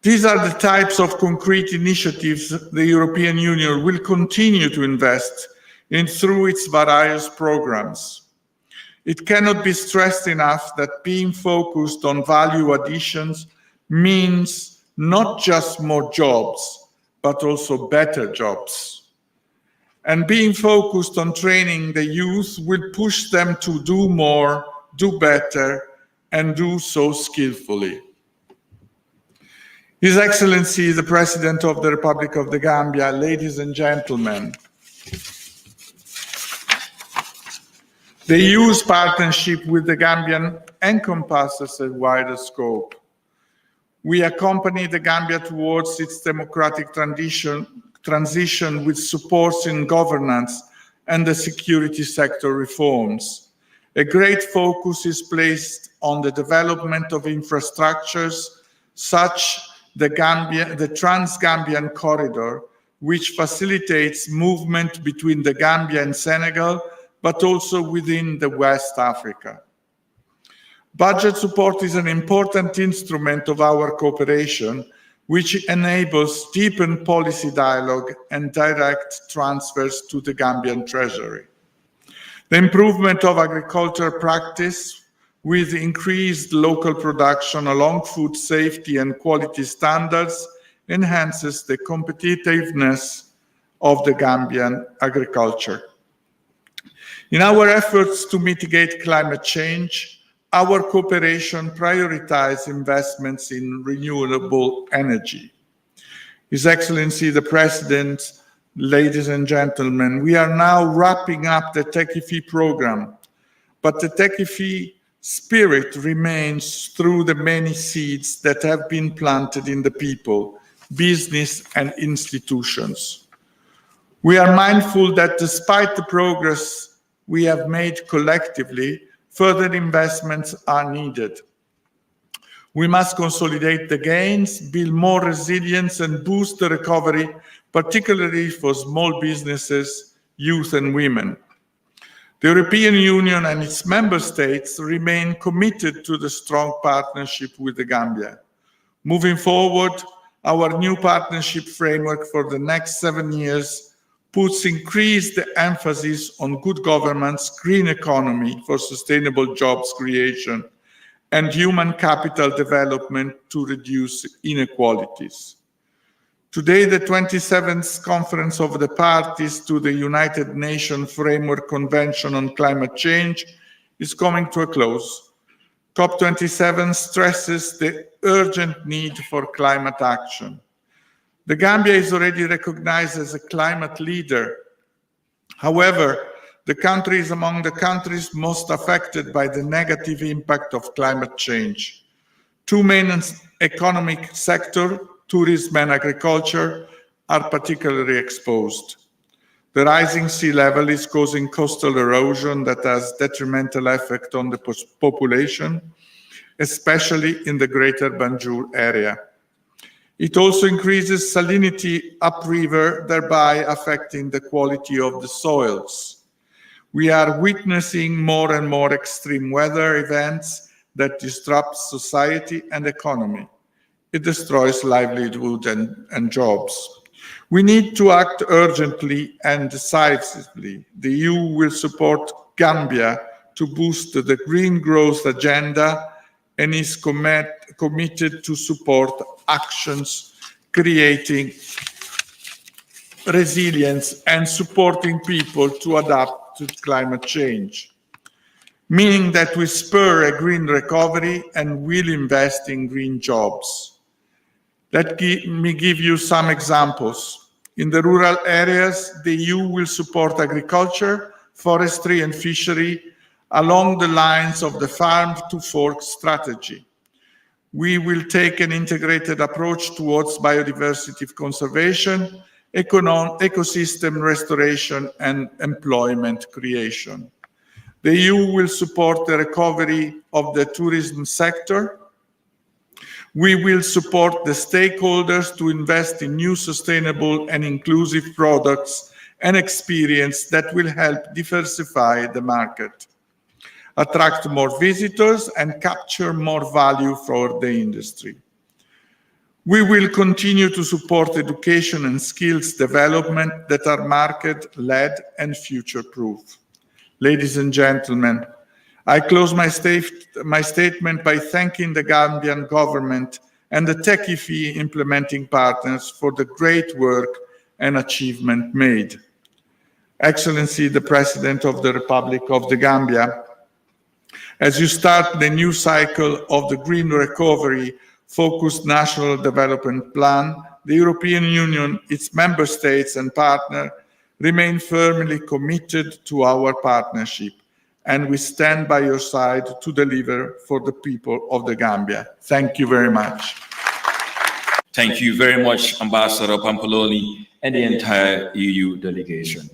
These are the types of concrete initiatives the European Union will continue to invest in through its various programs. It cannot be stressed enough that being focused on value additions means not just more jobs, but also better jobs. And being focused on training the youth will push them to do more, do better, and do so skillfully. His Excellency, the President of the Republic of the Gambia, ladies and gentlemen, the EU's partnership with the Gambian encompasses a wider scope. We accompany the Gambia towards its democratic transition with supports in governance and the security sector reforms. A great focus is placed on the development of infrastructures such the Trans-Gambian Corridor, which facilitates movement between the Gambia and Senegal, but also within the West Africa. Budget support is an important instrument of our cooperation, which enables deepened policy dialogue and direct transfers to the Gambian Treasury. The improvement of agriculture practice with increased local production along food safety and quality standards enhances the competitiveness of the Gambian agriculture. In our efforts to mitigate climate change, our cooperation prioritizes investments in renewable energy. His Excellency, the President, ladies and gentlemen, we are now wrapping up the TechIFI program, but the TechIFI spirit remains through the many seeds that have been planted in the people, business, and institutions. We are mindful that despite the progress we have made collectively, further investments are needed. We must consolidate the gains, build more resilience, and boost the recovery, particularly for small businesses, youth, and women. The European Union and its member states remain committed to the strong partnership with the Gambia. Moving forward, our new partnership framework for the next 7 years puts increased emphasis on good governance, green economy for sustainable jobs creation, and human capital development to reduce inequalities. Today, the 27th Conference of the Parties to the United Nations Framework Convention on Climate Change is coming to a close. COP27 stresses the urgent need for climate action. The Gambia is already recognized as a climate leader. However, the country is among the countries most affected by the negative impact of climate change. Two main economic sectors, tourism and agriculture, are particularly exposed. The rising sea level is causing coastal erosion that has detrimental effect on the population, especially in the greater Banjul area. It also increases salinity upriver, thereby affecting the quality of the soils. We are witnessing more and more extreme weather events that disrupt society and economy. It destroys livelihood and jobs. We need to act urgently and decisively. The EU will support Gambia to boost the green growth agenda and is committed to support actions creating resilience and supporting people to adapt to climate change, meaning that we spur a green recovery and will invest in green jobs. Let me give you some examples. In the rural areas, the EU will support agriculture, forestry, and fishery along the lines of the farm to fork strategy. We will take an integrated approach towards biodiversity conservation ecosystem restoration, and employment creation. The EU will support the recovery of the tourism sector. We will support the stakeholders to invest in new sustainable and inclusive products and experience that will help diversify the market, attract more visitors, and capture more value for the industry. We will continue to support education and skills development that are market-led and future-proof. Ladies and gentlemen, I close my statement by thanking the Gambian government and the TechIFI implementing partners for the great work and achievement made. Excellency, the President of the Republic of the Gambia, as you start the new cycle of the Green Recovery Focused National Development Plan, the European Union, its member states and partners remain firmly committed to our partnership, and we stand by your side to deliver for the people of the Gambia. Thank you very much. Thank you very much, Ambassador Pampaloni and the entire EU delegation.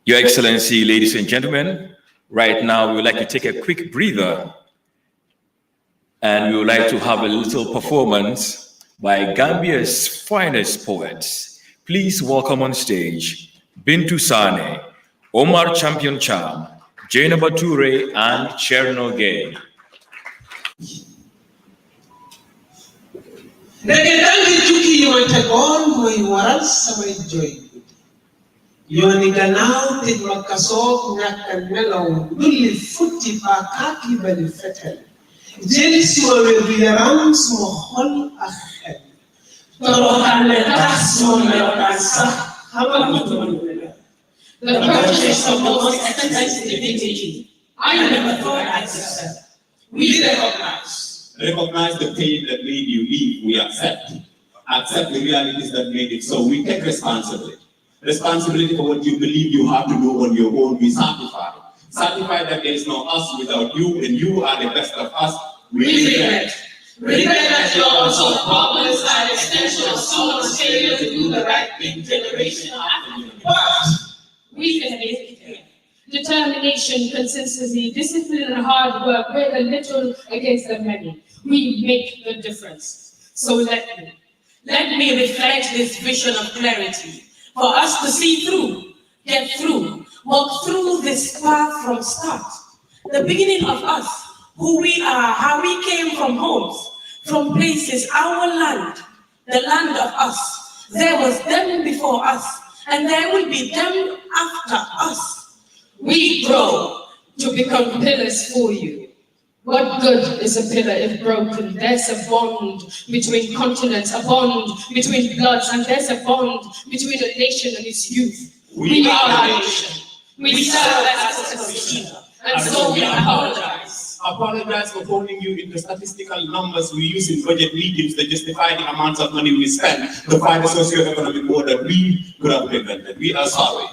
Your Excellency, ladies and gentlemen, right now we would like to take a quick breather and we would like to have a little performance by Gambia's finest poets. Please welcome on stage Bintu Sane, Omar Champion Cham, Jainaba Toure, and Cherno Gay. Yoni gannaaw tëj ma kasoog ñàkk nelaw dulli futti ba kaaki bali fetel jëli suma wérgu yaram suma xol ak xel toroxal ne tax suma melokaan sax xamatuma lu mel. The purchase of the most expensive dignity I never thought I'd accept. We recognize the pain that made you leave. We accept the realities that made it so. We take responsibility for what you believe you have to do on your own. We certify that there is no us without you, and you are the best of us. We regret that you're also a problem side extension of someone's failure to do the right thing generation after you. But we can make it clear. Determination, consistency, discipline, and hard work weigh the little against the many. We make the difference. So let me reflect this vision of clarity. For us to see through, get through, walk through this path from start. The beginning of us, who we are, how we came from homes, from places, our land, the land of us. There was them before us, and there will be them after us. We grow to become pillars for you. What good is a pillar if broken? There's a bond between continents, a bond between bloods, and there's a bond between a nation and its youth. We are a nation. We serve as a consumer, and so we apologize. Apologize for holding you in the statistical numbers we use in budget meetings that justify the amounts of money we spend to find the socio-economic order we could have prevented. We are sorry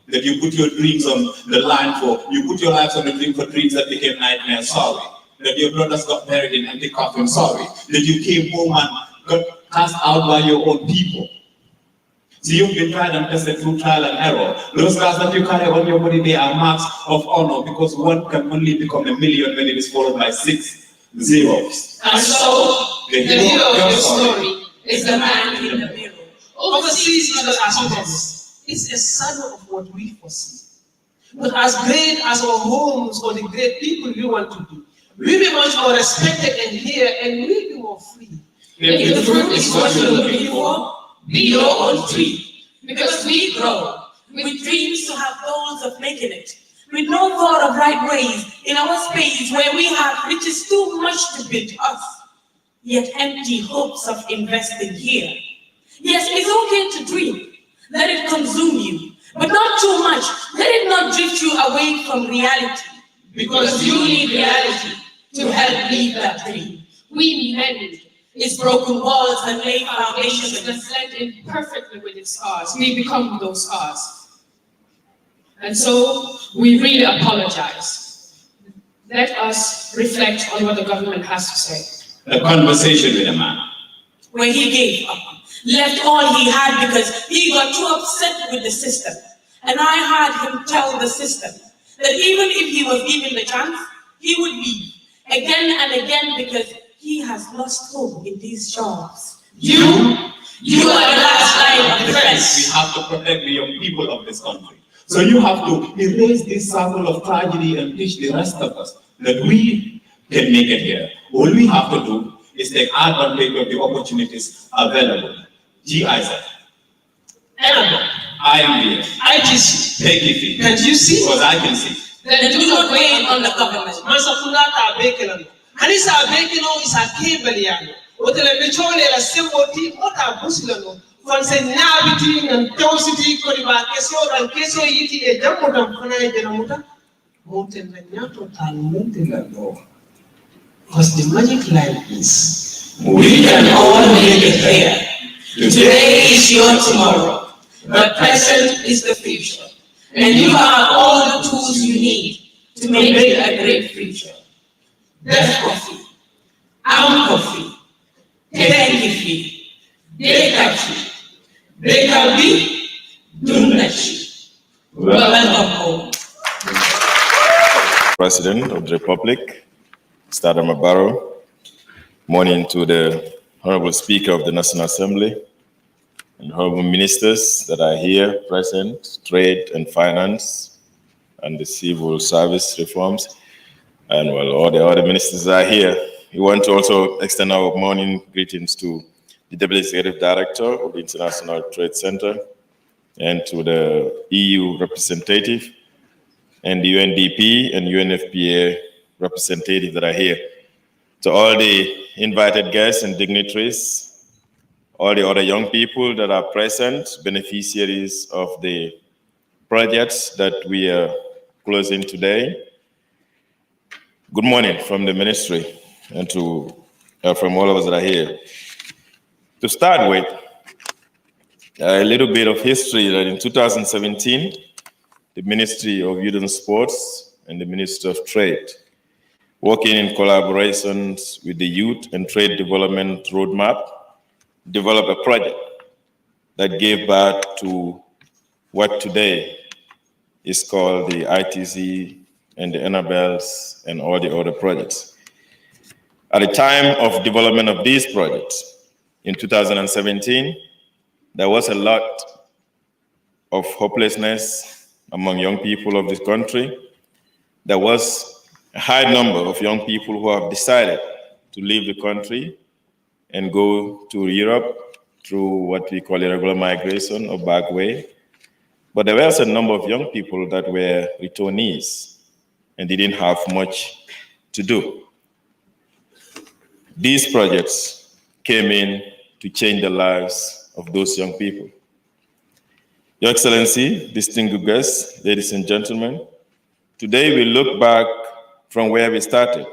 that you put your dreams on the line you put your lives on the line for dreams that became nightmares. Sorry that your brothers got married in empty coffins. Sorry that you came home and got cast out by your own people. So you've been tried and tested through trial and error. Those scars that you carry on your body, they are marks of honor, because one can only become a million when it is followed by 6 zeros. And so, the hero of your story is the man in the mirror. Overseas as aspects is a shadow of what we foresee. But as great as our homes or the great people we want to be, we be much more respected and here, and we be more free. If the fruit is what you're looking for, be your own tree. Because we grow with dreams to have goals of making it, with no thought of right ways in our space where we have which is too much to build us, yet empty hopes of investing here. Yes, it's okay to dream. Let it consume you, but not too much. Let it not drift you away from reality, because you need reality to help lead that dream. We mend its broken walls and lay foundations that blend in perfectly with its scars. We become those scars. And so we really apologize. Let us reflect on what the government has to say. The conversation with a man. When he gave up, left all he had because he got too upset with the system. And I heard him tell the system that even if he was given the chance, he would leave again and again because he has lost hope in these jobs. You are the last line of defense. We have to protect the young people of this country. So you have to erase this circle of tragedy and teach the rest of us that we can make it here. All we have to do is take advantage of the opportunities available. GIZ, IMBS, ITC, take it easy. Can you see? Because I can see. Then do not wait on the government. Masafulata Bekelano. Hanisa Bekelo is a Kebeliano. What the Mechole la Semboti, what a Busilano. Fonse Nabiti and Tositi, Kodiba, Keso, and Keso Yiti, a Jamutam, Fana Janamuta, Montenato, and Montelano. Because the magic line is we can all make it here. Today is your tomorrow. The present is the future. And you have all the tools you need to make it a great future. Def coffee, am coffee, tekifi, dekachi, dekabi, dunnachi. Welcome home. President of the Republic, Mr. Adama Barrow, morning to the Honorable Speaker of the National Assembly, and honorable ministers that are here present, trade and finance, and the civil service reforms, and well, all the other ministers are here. We want to also extend our morning greetings to the Deputy Executive Director of the International Trade Center, and to the EU representative, and the UNDP and UNFPA representatives that are here. To all the invited guests and dignitaries, all the other young people that are present, beneficiaries of the projects that we are closing today. Good morning from the ministry and to from all of us that are here. To start with, a little bit of history that in 2017, the Ministry of Youth and Sports and the Ministry of Trade, working in collaborations with the Youth and Trade Development Roadmap, developed a project that gave birth to what today is called the ITC and the Annabelles and all the other projects. At the time of development of these projects, in 2017, there was a lot of hopelessness among young people of this country. There was a high number of young people who have decided to leave the country and go to Europe through what we call irregular migration or back way. But there was a number of young people that were returnees and didn't have much to do. These projects came in to change the lives of those young people. Your Excellency, distinguished guests, ladies and gentlemen, today we look back from where we started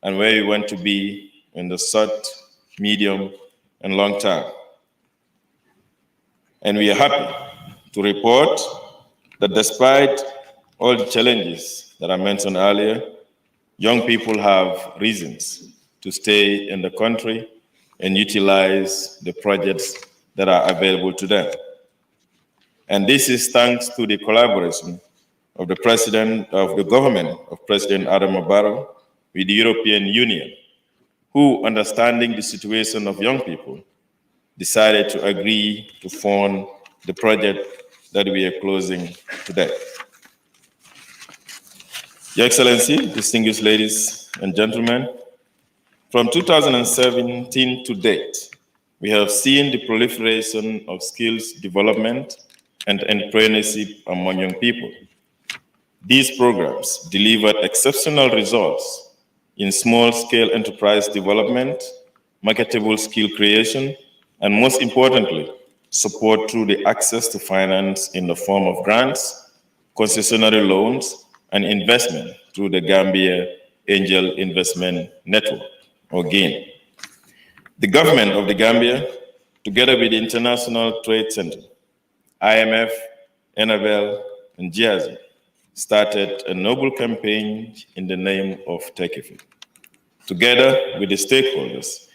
and where we want to be in the short, medium, and long term. And we are happy to report that despite all the challenges that I mentioned earlier, young people have reasons to stay in the country and utilize the projects that are available to them. And this is thanks to the collaboration of the President of the government of President Adama Barrow with the European Union, who, understanding the situation of young people, decided to agree to fund the project that we are closing today. Your Excellency, distinguished ladies and gentlemen, from 2017 to date, we have seen the proliferation of skills development and entrepreneurship among young people. These programs delivered exceptional results in small-scale enterprise development, marketable skill creation, and most importantly, support through the access to finance in the form of grants, concessionary loans, and investment through the Gambia Angel Investment Network, or GAIN. The government of the Gambia, together with the International Trade Center, IMF, Annabelle, and GIZ, started a noble campaign in the name of Techifi. Together with the stakeholders,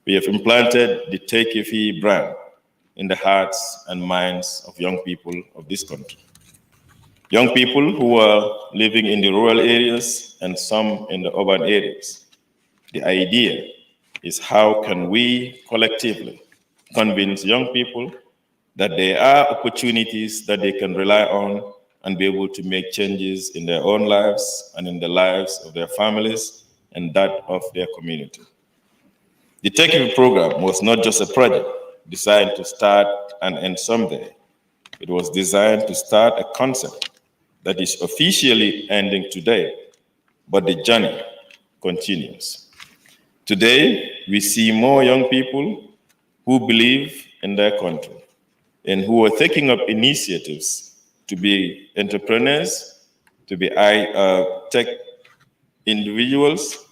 we have implanted the Techifi brand in the hearts and minds of young people of this country. Young people who are living in the rural areas and some in the urban areas. The idea is how can we collectively convince young people that there are opportunities that they can rely on and be able to make changes in their own lives and in the lives of their families and that of their community. The TechEV program was not just a project designed to start and end someday. It was designed to start a concept that is officially ending today, but the journey continues. Today, we see more young people who believe in their country and who are taking up initiatives to be entrepreneurs, to be tech individuals,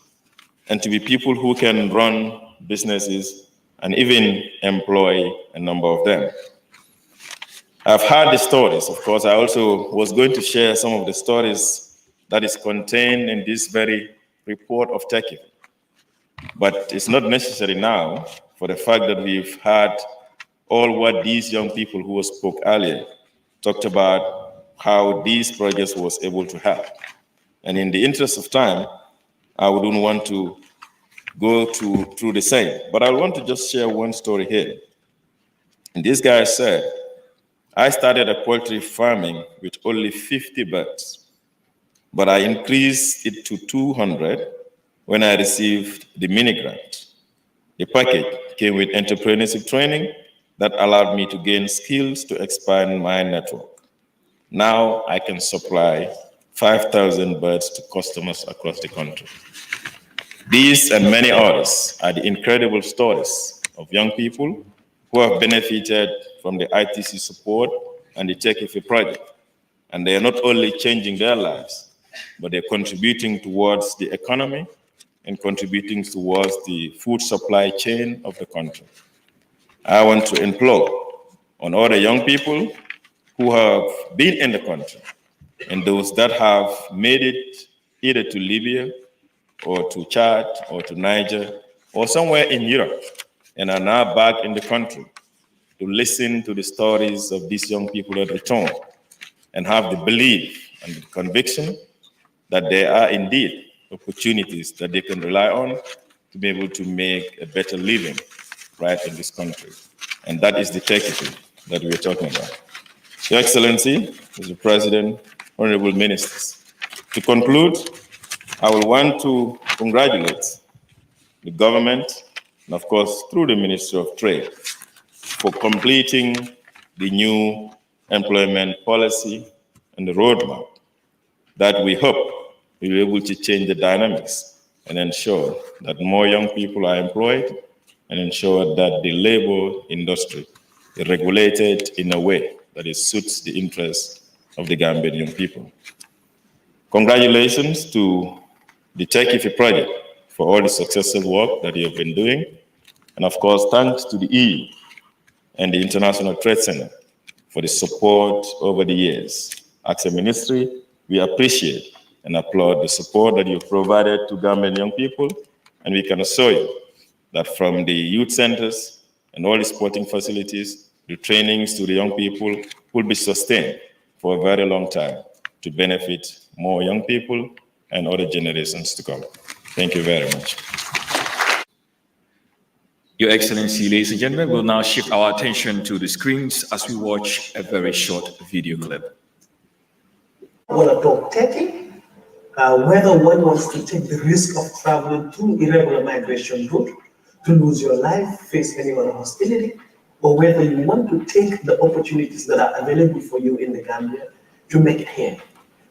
and to be people who can run businesses and even employ a number of them. I've heard the stories. Of course, I also was going to share some of the stories that is contained in this very report of TechEV. But it's not necessary now for the fact that we've had all what these young people who spoke earlier talked about how these projects was able to help. And in the interest of time, I wouldn't want to go through the same, but I want to just share one story here. And this guy said, I started a poultry farming with only 50 birds, but I increased it to 200 when I received the mini grant. The package came with entrepreneurship training that allowed me to gain skills to expand my network. Now I can supply 5,000 birds to customers across the country. These and many others are the incredible stories of young people who have benefited from the ITC support and the TechEV project. And they are not only changing their lives, but they're contributing towards the economy and contributing towards the food supply chain of the country. I want to implore on all the young people who have been in the country and those that have made it either to Libya or to Chad or to Niger or somewhere in Europe and are now back in the country to listen to the stories of these young people that return and have the belief and the conviction that there are indeed opportunities that they can rely on to be able to make a better living right in this country. And that is the TechEV that we're talking about. Your Excellency, Mr. President, honorable ministers, to conclude, I will want to congratulate the government and of course through the Ministry of Trade for completing the new employment policy and the roadmap that we hope will be able to change the dynamics and ensure that more young people are employed and ensure that the labor industry is regulated in a way that it suits the interests of the Gambian young people. Congratulations to the TechEV project for all the successful work that you have been doing. And of course, thanks to the EU and the International Trade Center for the support over the years. As a ministry, we appreciate and applaud the support that you've provided to Gambian young people. And we can assure you that from the youth centers and all the sporting facilities, the trainings to the young people will be sustained for a very long time to benefit more young people and other generations to come. Thank you very much. Your Excellency, ladies and gentlemen, we'll now shift our attention to the screens as we watch a very short video clip. I want to talk techie, whether one wants to take the risk of traveling through irregular migration route to lose your life, face any other hostility, or whether you want to take the opportunities that are available for you in the Gambia to make it here.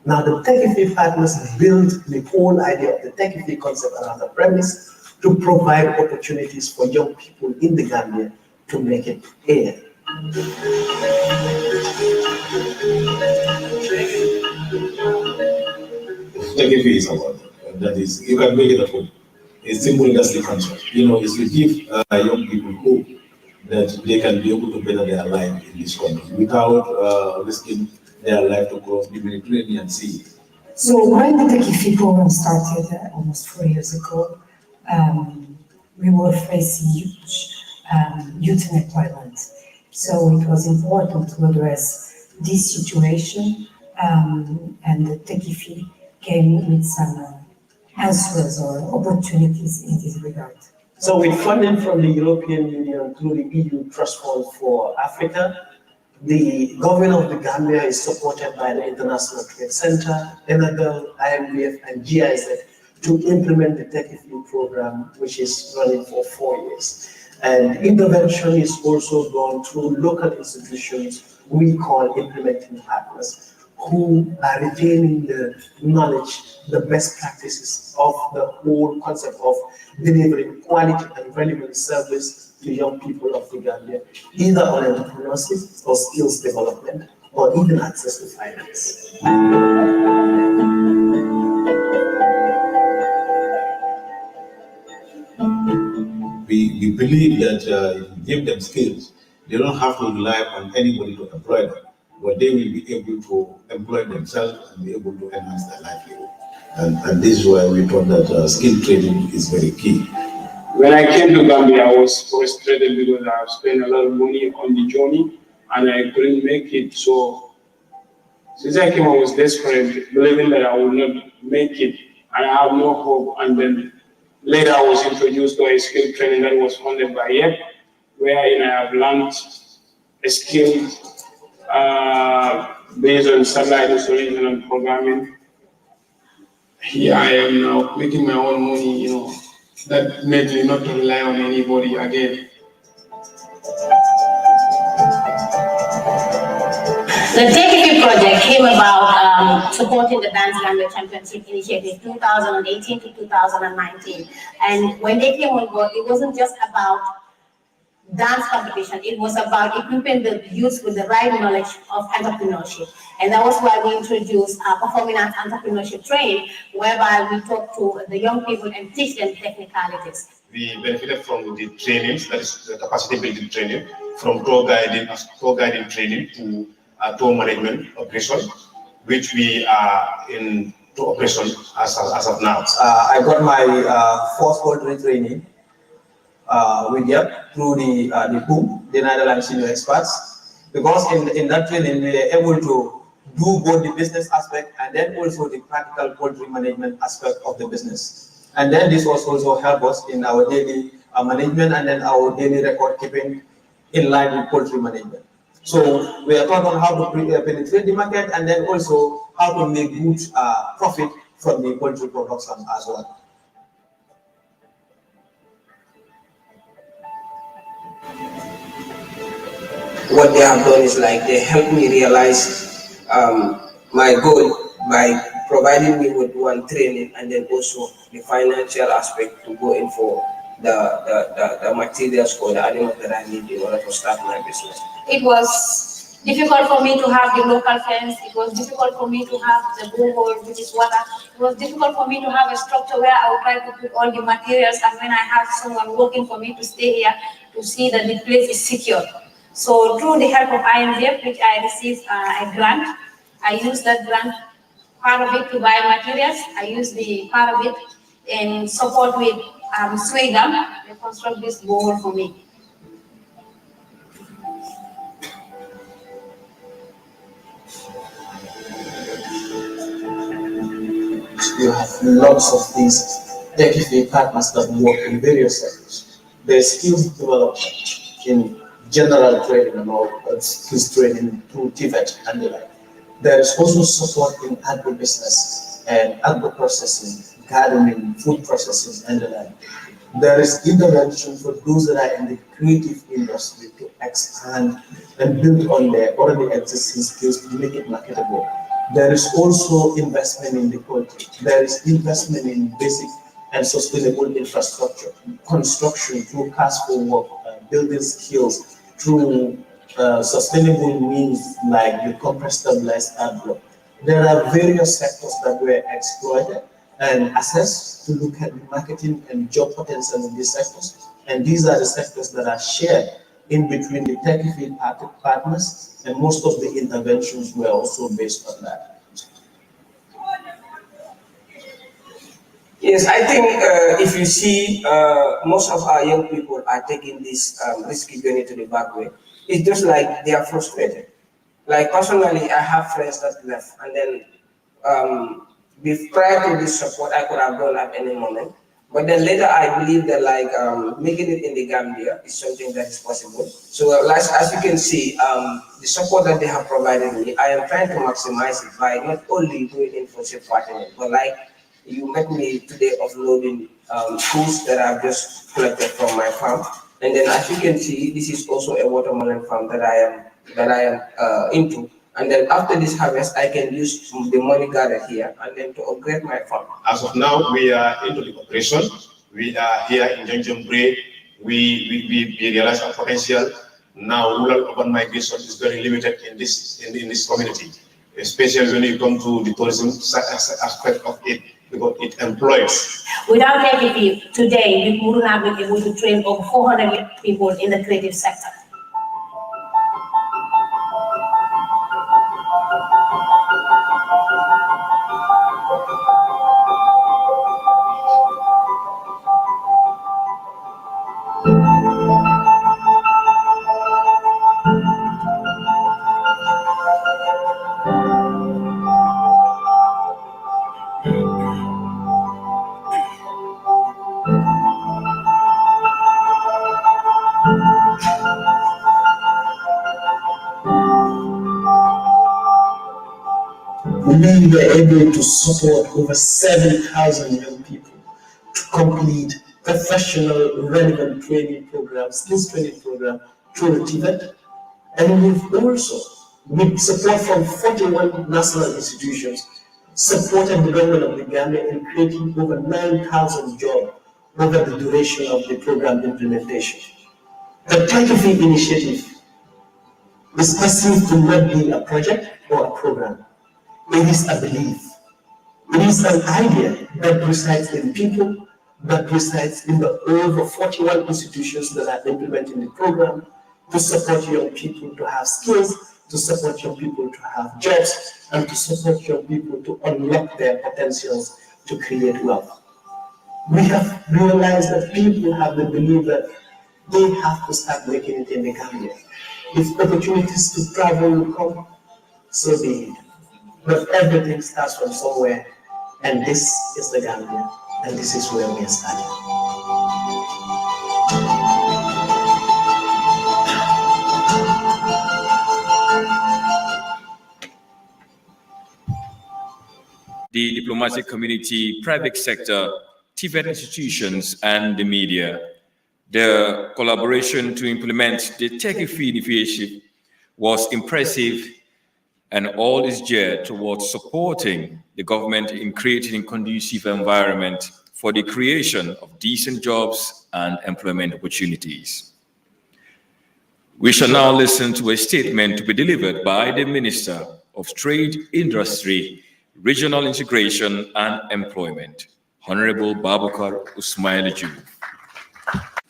Now, the TechEV partners build the whole idea of the TechEV concept around the premise to provide opportunities for young people in the Gambia to make it here. TechEV is about that is, you can make it at home. It's simple, that's the concept. You know, it's to give young people hope that they can be able to better their life in this country without risking their life to cross the Mediterranean Sea. So when the TechEV program started almost 4 years ago, we were facing huge youth unemployment. So it was important to address this situation, and the Tekifi came with some answers or opportunities in this regard. So with funding from the European Union through the EU Trust Fund for Africa, the government of the Gambia is supported by the International Trade Center, NAGL, IMVF, and GIZ to implement the Tekifi program, which is running for 4 years. And intervention is also done through local institutions we call implementing partners, who are retaining the knowledge, the best practices of the whole concept of delivering quality and relevant service to young people of the Gambia, either on entrepreneurship or skills development, or even access to finance. We believe that if you give them skills, they don't have to rely on anybody to employ them, but they will be able to employ themselves and be able to enhance their livelihood. And this is why we thought that skill training is very key. When I came to Gambia, I was frustrated because I spent a lot of money on the journey and I couldn't make it. So since I came, I was desperate, believing that I would not make it and I have no hope. And then later I was introduced to a skill training that was funded by YEP, wherein I have learned a skill based on satellite installation and programming. Here I am now making my own money, that made me not to rely on anybody again. The Tekifi project came about supporting the Dance Gambia Championship Initiative 2018 to 2019. And when they came on board, it wasn't just about dance competition, it was about equipping the youth with the right knowledge of entrepreneurship. And that was why we introduced performing arts entrepreneurship training, whereby we talk to the young people and teach them technicalities. We benefited from the trainings, that is the capacity building training, from tour guiding training to tour management operation, which we are in operation as of now. I got my first poultry training with YEP through the POOM, the Netherlands Senior Experts, because in that training we were able to do both the business aspect and then also the practical poultry management aspect of the business. And then this was also help us in our daily management and then our daily record keeping in line with poultry management. So we are taught on how to penetrate the market and then also how to make good profit from the poultry production as well. What they have done is like they helped me realize my goal by providing me with one training and then also the financial aspect to go in for the materials or the animals that I need in order to start my business. It was difficult for me to have the local fence. It was difficult for me to have the borehole, which is water. It was difficult for me to have a structure where I would try to put all the materials, and when I have someone working for me to stay here to see that the place is secure. So through the help of IMVF, which I received a grant, I used that grant, part of it to buy materials. I used the part of it in support with Sweden. They construct this borehole for me. You have lots of these Tekifi partners that work in various sectors. There's skills development in general training and all, skills training through TVET and the like. There is also support in agribusiness and agro-processing, gardening, food processing and the like. There is intervention for those that are in the creative industry to expand and build on their already existing skills to make it marketable. There is also investment in the country. There is investment in basic and sustainable infrastructure, construction through cash for work, building skills through sustainable means like the compressed stabilized agro. There are various sectors that were exploited and assessed to look at the marketing and job potential in these sectors. And these are the sectors that are shared in between the Tekifi partners, and most of the interventions were also based on that. Yes, I think if you see, most of our young people are taking this risky journey to the back way, it's just like they are frustrated. Like personally, I have friends that left, and then prior to this support, I could have gone at any moment. But then later, I believe that like making it in the Gambia is something that is possible. So as you can see, the support that they have provided me, I am trying to maximize it by not only doing internship partnering, but like you met me today offloading tools that I've just collected from my farm. And then as you can see, this is also a watermelon farm that I am into. And then after this harvest, I can use the money gathered here and then to upgrade my farm. As of now, we are into the operation. We are here in Junction Bray. We realize our potential. Now, rural urban migration is very limited in this community, especially when you come to the tourism aspect of it, because it employs. Without TechFE, today we wouldn't have been able to train over 400 people in the creative sector. We were able to support over 7,000 young people to complete professional relevant training programs, skills training program through the TVET. And we've also, with support from 41 national institutions, supported the government of the Gambia in creating over 9,000 jobs over the duration of the program implementation. The TechFE initiative is perceived to not be a project or a program. It is a belief. It is an idea that resides in people, that resides in the over 41 institutions that are implementing the program to support young people to have skills, to support young people to have jobs, and to support young people to unlock their potentials to create wealth. We have realized that people have the belief that they have to start making it in the Gambia. If opportunities to travel will come, so be it. But everything starts from somewhere, and this is the Gambia, and this is where we are starting. The diplomatic community, private sector, TVET institutions, and the media. Their collaboration to implement the TechFE initiative was impressive, and all is geared towards supporting the government in creating a conducive environment for the creation of decent jobs and employment opportunities. We shall now listen to a statement to be delivered by the Minister of Trade, Industry, Regional Integration and Employment, Honorable Babukar Usmailaju.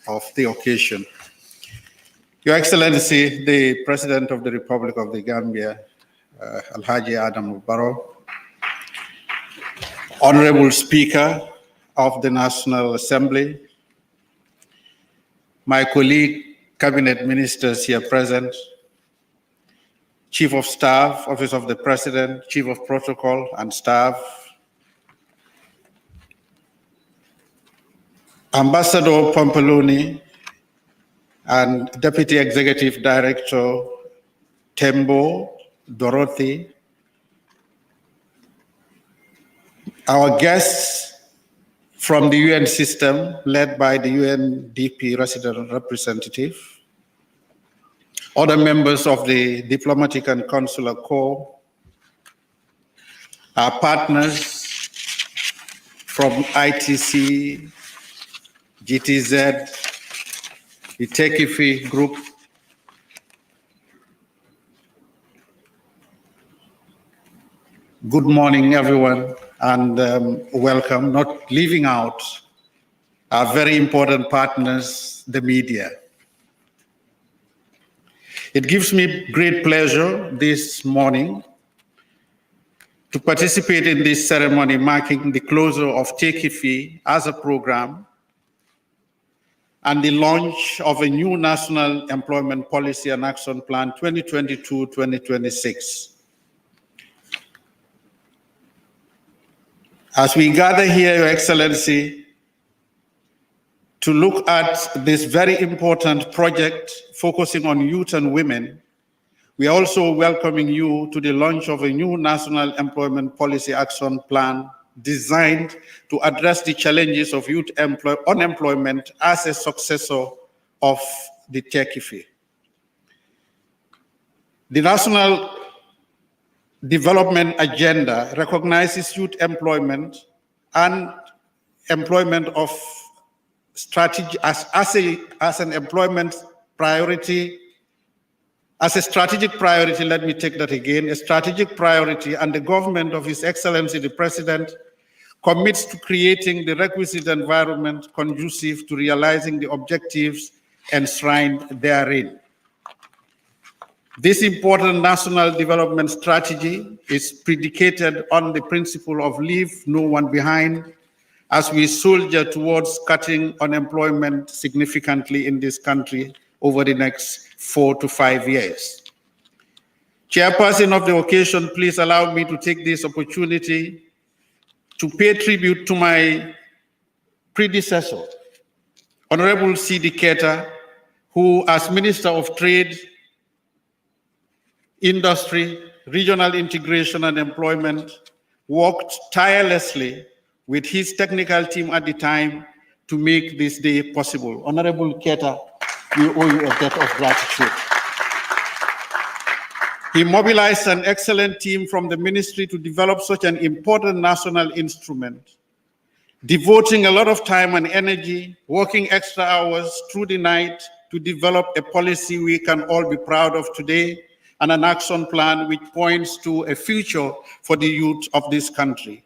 Of the occasion. Your Excellency, the President of the Republic of the Gambia, Alhaji Adam Barrow, Honorable Speaker of the National Assembly, my colleague, cabinet ministers here present, Chief of Staff, Office of the President, Chief of Protocol and Staff, Ambassador Pompoloni and Deputy Executive Director Tembo Dorothy, our guests from the UN system led by the UNDP resident representative, other members of the Diplomatic and Consular Corps, our partners from ITC, GTZ, the TechFE group, good morning, everyone, and welcome. Not leaving out our very important partners, the media. It gives me great pleasure this morning to participate in this ceremony marking the closure of TechFE as a program and the launch of a new National Employment Policy and Action Plan 2022-2026. As we gather here, Your Excellency, to look at this very important project focusing on youth and women, we are also welcoming you to the launch of a new National Employment Policy Action Plan designed to address the challenges of youth unemployment as a successor of the TechIFI. The National Development Agenda recognizes youth employment and employment of strategy as an employment priority, as a strategic priority. Let me take that again, a strategic priority, and the government of His Excellency the President commits to creating the requisite environment conducive to realizing the objectives enshrined therein. This important national development strategy is predicated on the principle of leave no one behind as we soldier towards cutting unemployment significantly in this country over the next 4 to 5 years. Chairperson of the occasion, please allow me to take this opportunity to pay tribute to my predecessor, Honorable C.D. Keita, who as Minister of Trade, Industry, Regional Integration and Employment, worked tirelessly with his technical team at the time to make this day possible. Honorable Keita, we owe you a debt of gratitude. He mobilized an excellent team from the ministry to develop such an important national instrument, devoting a lot of time and energy, working extra hours through the night to develop a policy we can all be proud of today, and an action plan which points to a future for the youth of this country.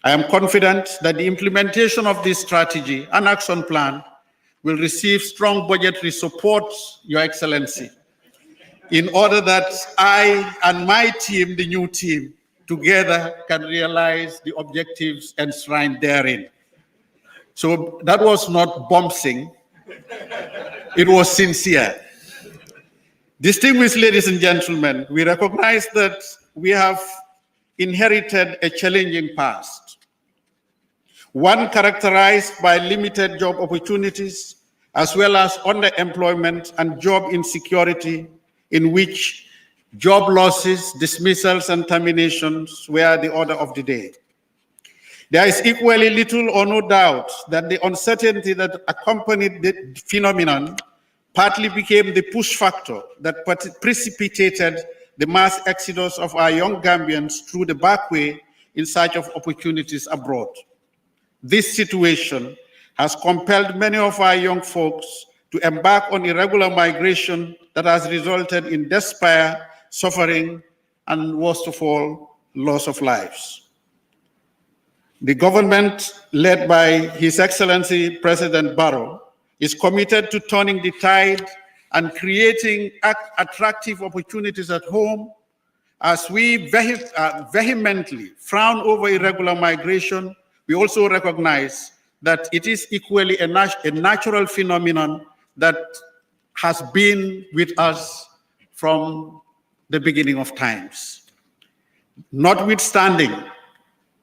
I am confident that the implementation of this strategy and action plan will receive strong budgetary support, Your Excellency, in order that I and my team, the new team, together can realize the objectives enshrined therein. So that was not bombsing, it was sincere. Distinguished ladies and gentlemen, we recognize that we have inherited a challenging past, one characterized by limited job opportunities, as well as underemployment and job insecurity, in which job losses, dismissals, and terminations were the order of the day. There is equally little or no doubt that the uncertainty that accompanied the phenomenon partly became the push factor that precipitated the mass exodus of our young Gambians through the back way in search of opportunities abroad. This situation has compelled many of our young folks to embark on irregular migration that has resulted in despair, suffering, and worst of all, loss of lives. The government, led by His Excellency President Barrow, is committed to turning the tide and creating attractive opportunities at home. As we vehemently frown over irregular migration, we also recognize that it is equally a natural phenomenon that has been with us from the beginning of times. Notwithstanding,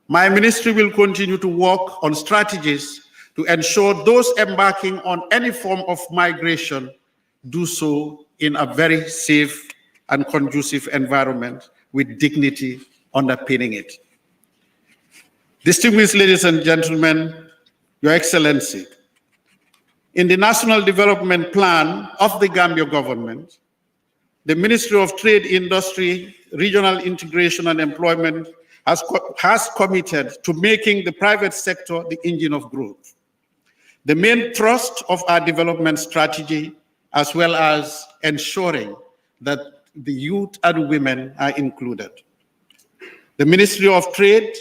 my ministry will continue to work on strategies to ensure those embarking on any form of migration do so in a very safe and conducive environment with dignity underpinning it. Distinguished ladies and gentlemen, Your Excellency, in the National Development Plan of the Gambia government, the Ministry of Trade, Industry, Regional Integration and Employment has committed to making the private sector the engine of growth, the main thrust of our development strategy, as well as ensuring that the youth and women are included. The Ministry of Trade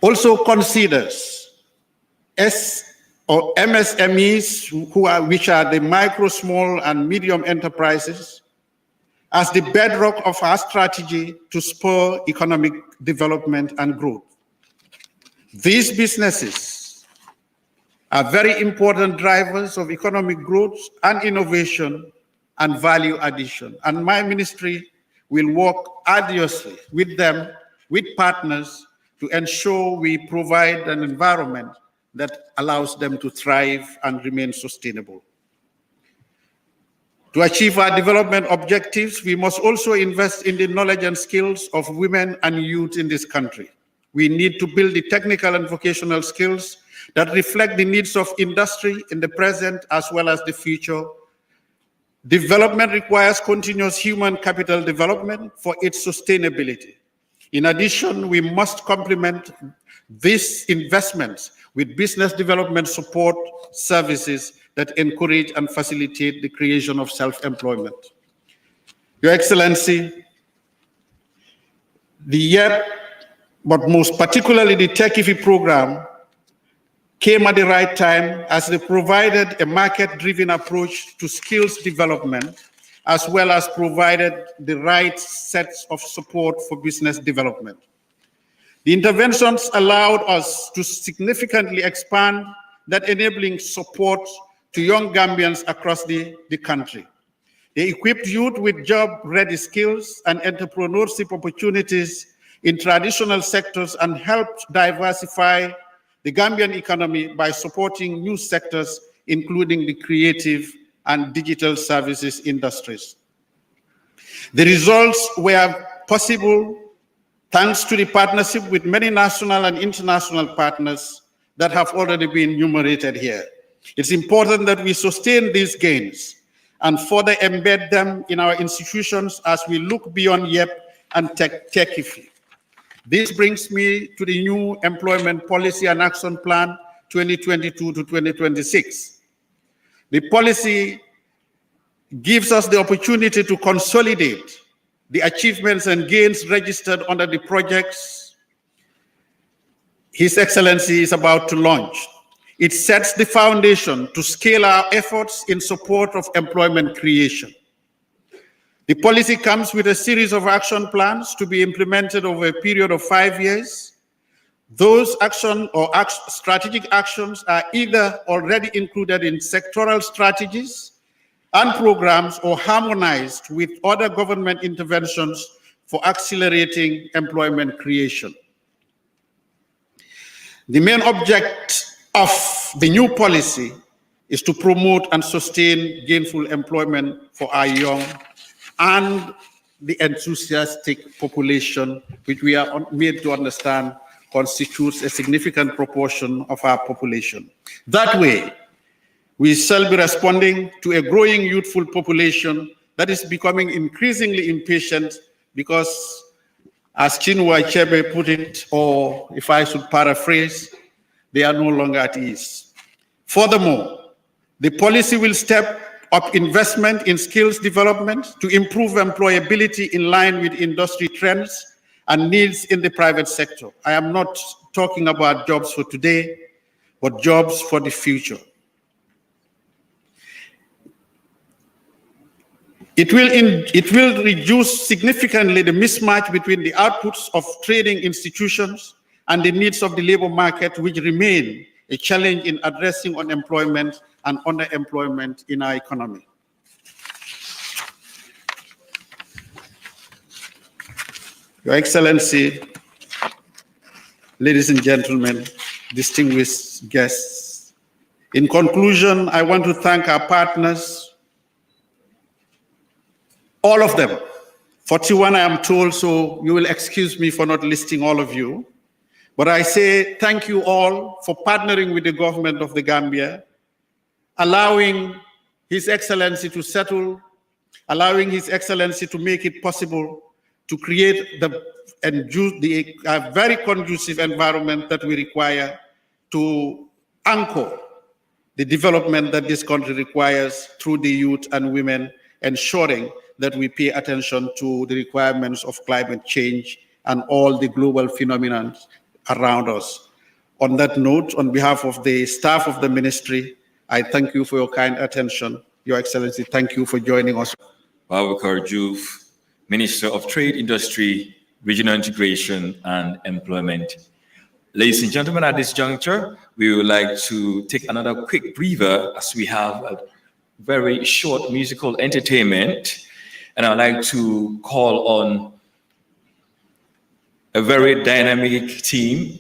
also considers MSMEs, which are the micro, small, and medium enterprises, as the bedrock of our strategy to spur economic development and growth. These businesses are very important drivers of economic growth and innovation and value addition. And my ministry will work arduously with them, with partners, to ensure we provide an environment that allows them to thrive and remain sustainable. To achieve our development objectives, we must also invest in the knowledge and skills of women and youth in this country. We need to build the technical and vocational skills that reflect the needs of industry in the present as well as the future. Development requires continuous human capital development for its sustainability. In addition, we must complement these investments with business development support services that encourage and facilitate the creation of self-employment. Your Excellency, the year, but most particularly the TechIFI program, came at the right time as they provided a market-driven approach to skills development, as well as provided the right sets of support for business development. The interventions allowed us to significantly expand that enabling support to young Gambians across the country. They equipped youth with job-ready skills and entrepreneurship opportunities in traditional sectors and helped diversify the Gambian economy by supporting new sectors, including the creative and digital services industries. The results were possible thanks to the partnership with many national and international partners that have already been enumerated here. It's important that we sustain these gains and further embed them in our institutions as we look beyond YEP and TechIFI. This brings me to the new Employment Policy and Action Plan 2022 to 2026. The policy gives us the opportunity to consolidate the achievements and gains registered under the projects His Excellency is about to launch. It sets the foundation to scale our efforts in support of employment creation. The policy comes with a series of action plans to be implemented over a period of 5 years. Those strategic actions are either already included in sectoral strategies and programs or harmonized with other government interventions for accelerating employment creation. The main object of the new policy is to promote and sustain gainful employment for our young and the enthusiastic population, which we are made to understand constitutes a significant proportion of our population. That way, we shall be responding to a growing youthful population that is becoming increasingly impatient because, as Chinua Achebe put it, or if I should paraphrase, they are no longer at ease. Furthermore, the policy will step up investment in skills development to improve employability in line with industry trends and needs in the private sector. I am not talking about jobs for today, but jobs for the future. It will reduce significantly the mismatch between the outputs of training institutions and the needs of the labor market, which remain a challenge in addressing unemployment and underemployment in our economy. Your Excellency, ladies and gentlemen, distinguished guests, in conclusion, I want to thank our partners, all of them, 41 I am told, so you will excuse me for not listing all of you. But I say thank you all for partnering with the government of the Gambia, allowing His Excellency to settle, allowing His Excellency to make it possible to create a very conducive environment that we require to anchor the development that this country requires through the youth and women, ensuring that we pay attention to the requirements of climate change and all the global phenomena around us. On that note, on behalf of the staff of the ministry, I thank you for your kind attention. Your Excellency, thank you for joining us. Babakar Juf, Minister of Trade, Industry, Regional Integration and Employment. Ladies and gentlemen, at this juncture, we would like to take another quick breather as we have a very short musical entertainment. And I'd like to call on a very dynamic team.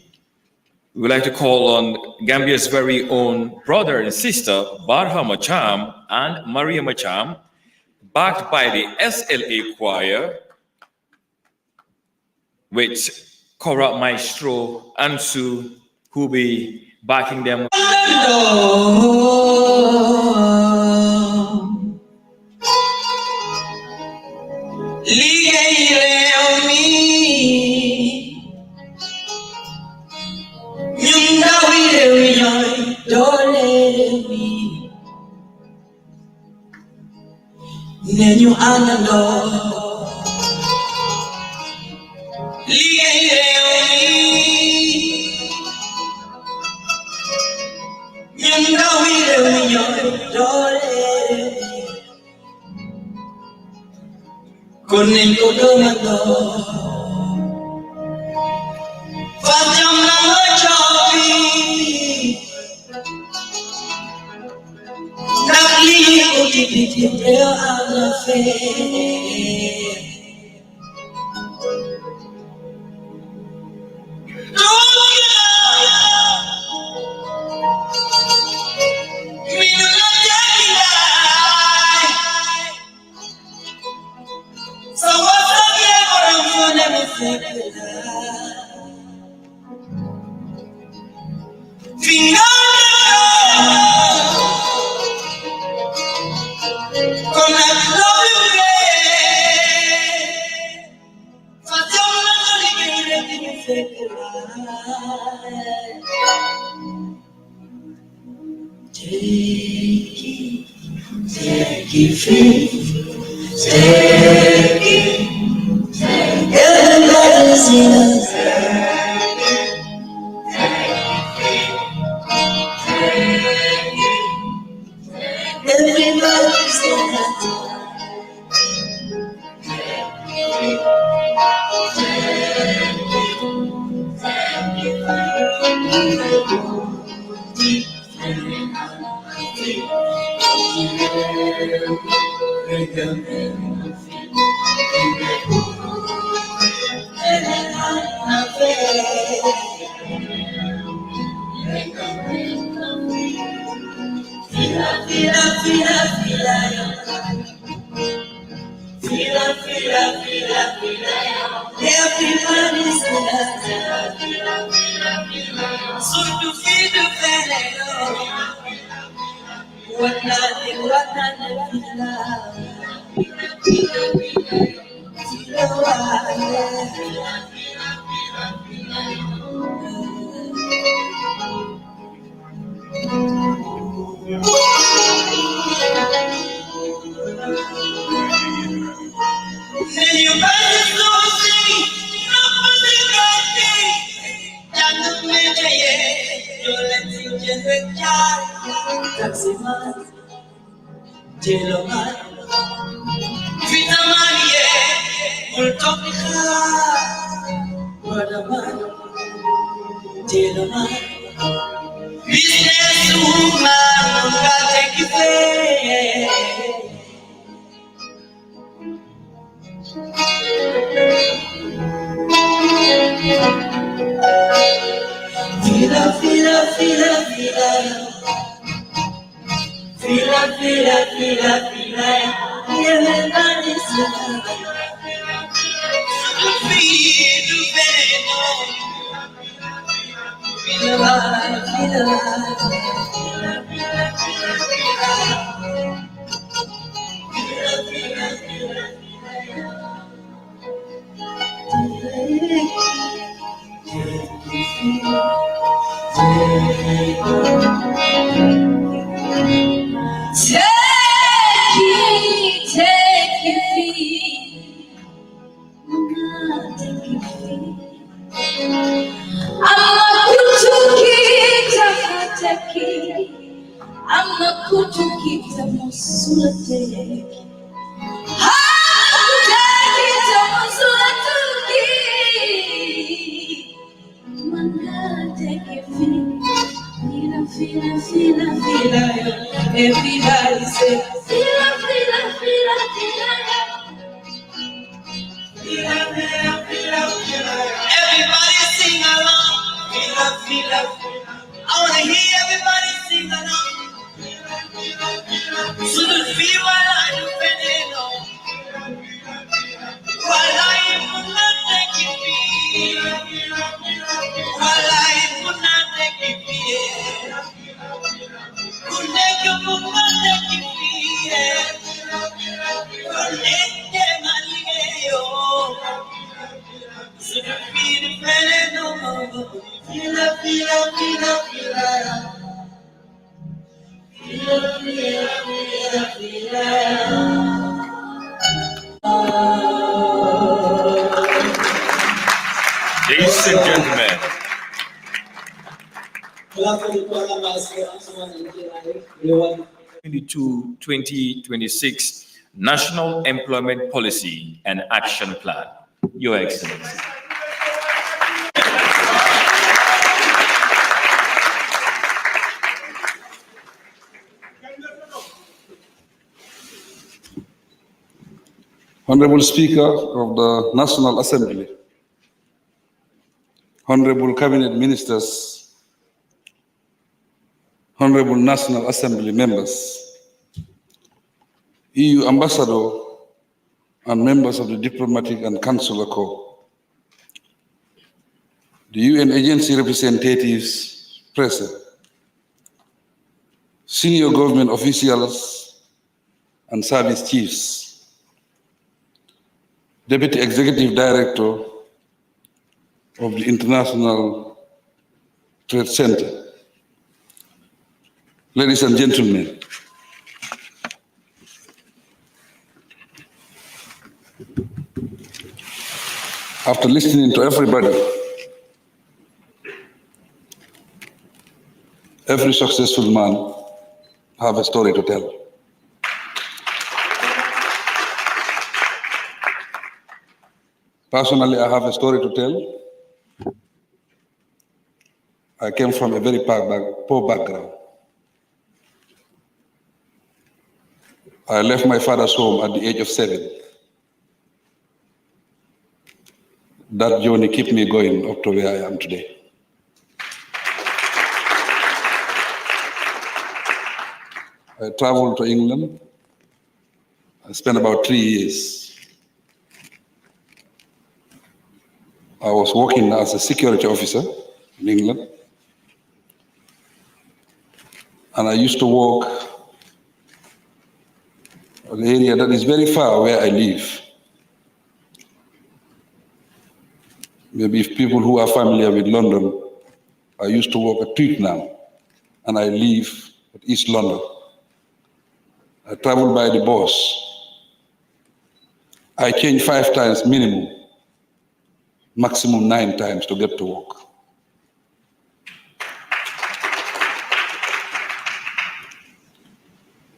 We would like to call on Gambia's very own brother and sister, Barha Macham and Maria Macham, backed by the SLA choir, with Kora Maestro Ansu, who will be backing them. Nenyu anando Everybody say, everybody sing along. I wanna hear everybody sing along. So the feel while I do veneno. While I would not take it be. While I would not take it be. Could make you put my take it be. Could make them a yo. So the feel veneno. Feel Ladies and gentlemen, 2022-2026 National Employment Policy and Action Plan. Your Excellency. Honorable Speaker of the National Assembly, Honorable Cabinet Ministers, Honorable National Assembly members, EU Ambassador, and members of the Diplomatic and Consular Corps, the UN agency representatives present, senior government officials and service chiefs, Deputy Executive Director of the International Trade Center. Ladies and gentlemen, after listening to everybody, every successful man has a story to tell. Personally, I have a story to tell. I came from a very poor background. I left my father's home at the age of 7. That journey kept me going up to where I am today. I traveled to England. I spent about 3 years. I was working as a security officer in England. And I used to walk an area that is very far where I live. Maybe if people who are familiar with London, I used to work at Twickenham, and I live at East London. I traveled by the bus. I changed 5 times minimum, maximum 9 times to get to work.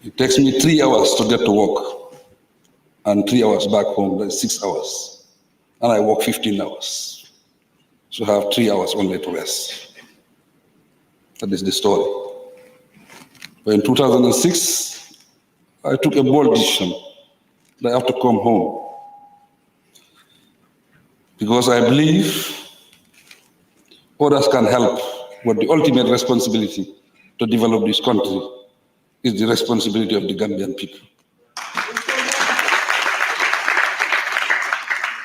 It takes me 3 hours to get to work and 3 hours back home, that's 6 hours. And I work 15 hours. So I have 3 hours only to rest. That is the story. But in 2006, I took a bold decision that I have to come home. Because I believe others can help, but the ultimate responsibility to develop this country is the responsibility of the Gambian people.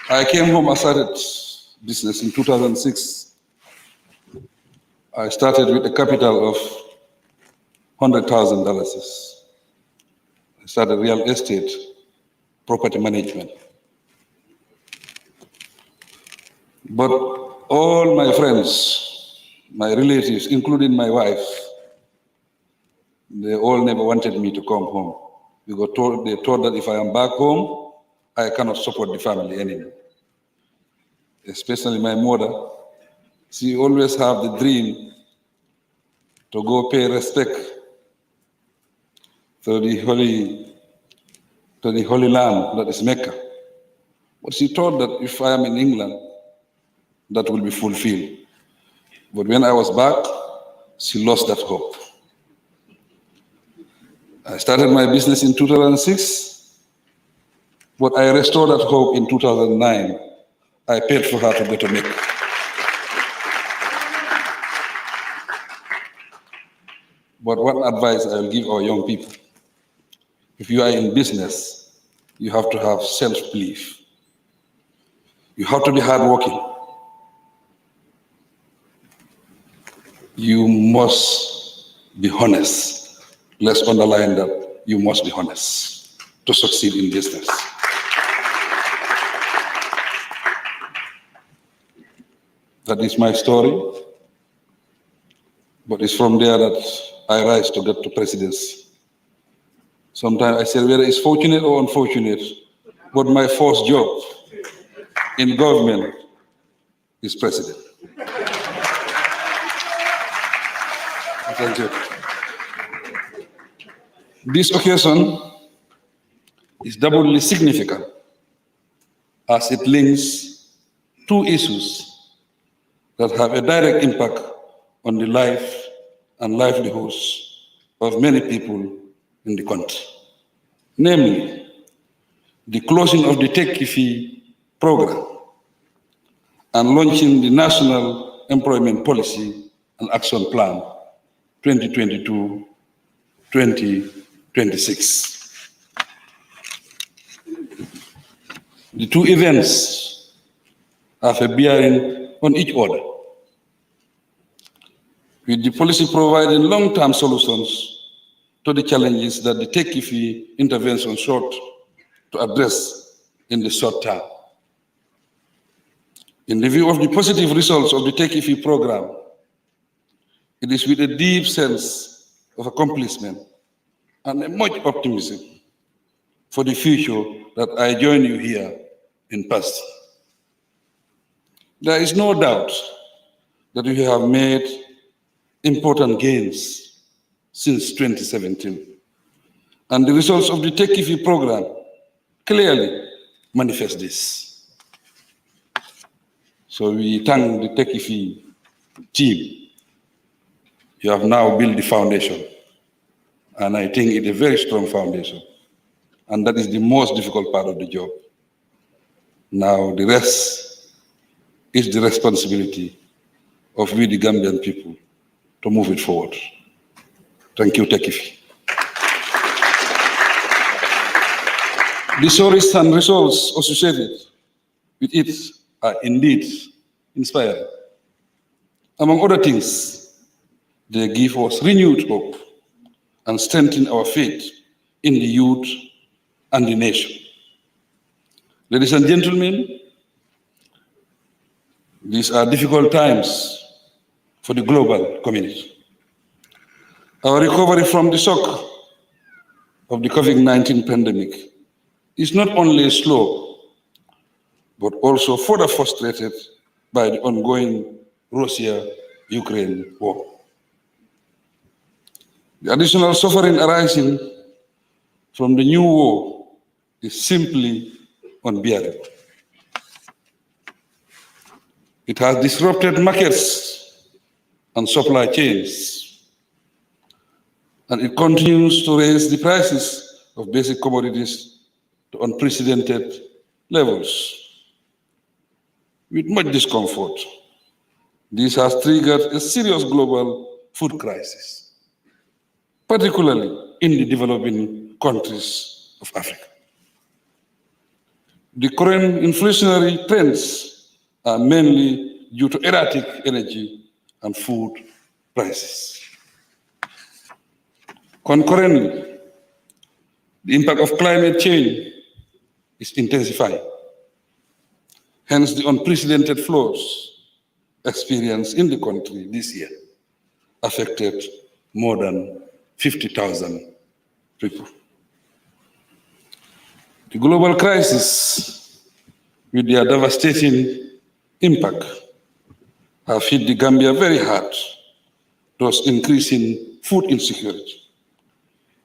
I came home, I started business in 2006. I started with a capital of $100,000. I started real estate, property management. But all my friends, my relatives, including my wife, they all never wanted me to come home. Because they thought that if I am back home, I cannot support the family anymore. Especially my mother. She always had the dream to go pay respect to the holy land that is Mecca. But she thought that if I am in England, that will be fulfilled. But when I was back, she lost that hope. I started my business in 2006, but I restored that hope in 2009. I paid for her to go to Mecca. But what advice I will give our young people? If you are in business, you have to have self-belief. You have to be hardworking. You must be honest. Let's underline that you must be honest to succeed in business. That is my story, but it's from there that I rise to get to presidency. Sometimes I say whether it's fortunate or unfortunate, but my first job in government is president. Thank you. This occasion is doubly significant as it links two issues that have a direct impact on the life and livelihoods of many people in the country. Namely, the closing of the Tech-Fee program and launching the National Employment Policy and Action Plan 2022-2026. The two events have a bearing on each other, with the policy providing long-term solutions to the challenges that the Tech-Fee intervention sought to address in the short term. In the view of the positive results of the Tech-Fee program, it is with a deep sense of accomplishment and a much optimism for the future that I join you here in person. There is no doubt that we have made important gains since 2017, and the results of the Tech-Fee program clearly manifest this. So we thank the Tech-Fee team. You have now built the foundation, and I think it's a very strong foundation, and that is the most difficult part of the job. Now the rest is the responsibility of we, the Gambian people, to move it forward. Thank you, Tech-Fee. The stories and results associated with it are indeed inspiring. Among other things, they give us renewed hope and strengthen our faith in the youth and the nation. Ladies and gentlemen, these are difficult times for the global community. Our recovery from the shock of the COVID-19 pandemic is not only slow, but also further frustrated by the ongoing Russia-Ukraine war. The additional suffering arising from the new war is simply unbearable. It has disrupted markets and supply chains, and it continues to raise the prices of basic commodities to unprecedented levels. With much discomfort, this has triggered a serious global food crisis, particularly in the developing countries of Africa. The current inflationary trends are mainly due to erratic energy and food prices. Concurrently, the impact of climate change is intensifying. Hence, the unprecedented floods experienced in the country this year affected more than 50,000 people. The global crisis, with their devastating impact, have hit the Gambia very hard, thus increasing food insecurity,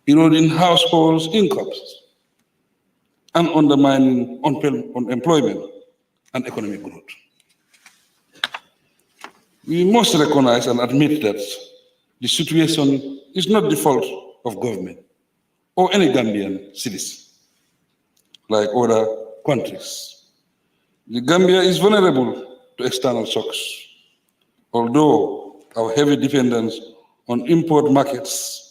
eroding households' incomes, and undermining unemployment and economic growth. We must recognize and admit that the situation is not the fault of government or any Gambian citizen, like other countries. The Gambia is vulnerable to external shocks, although our heavy dependence on import markets,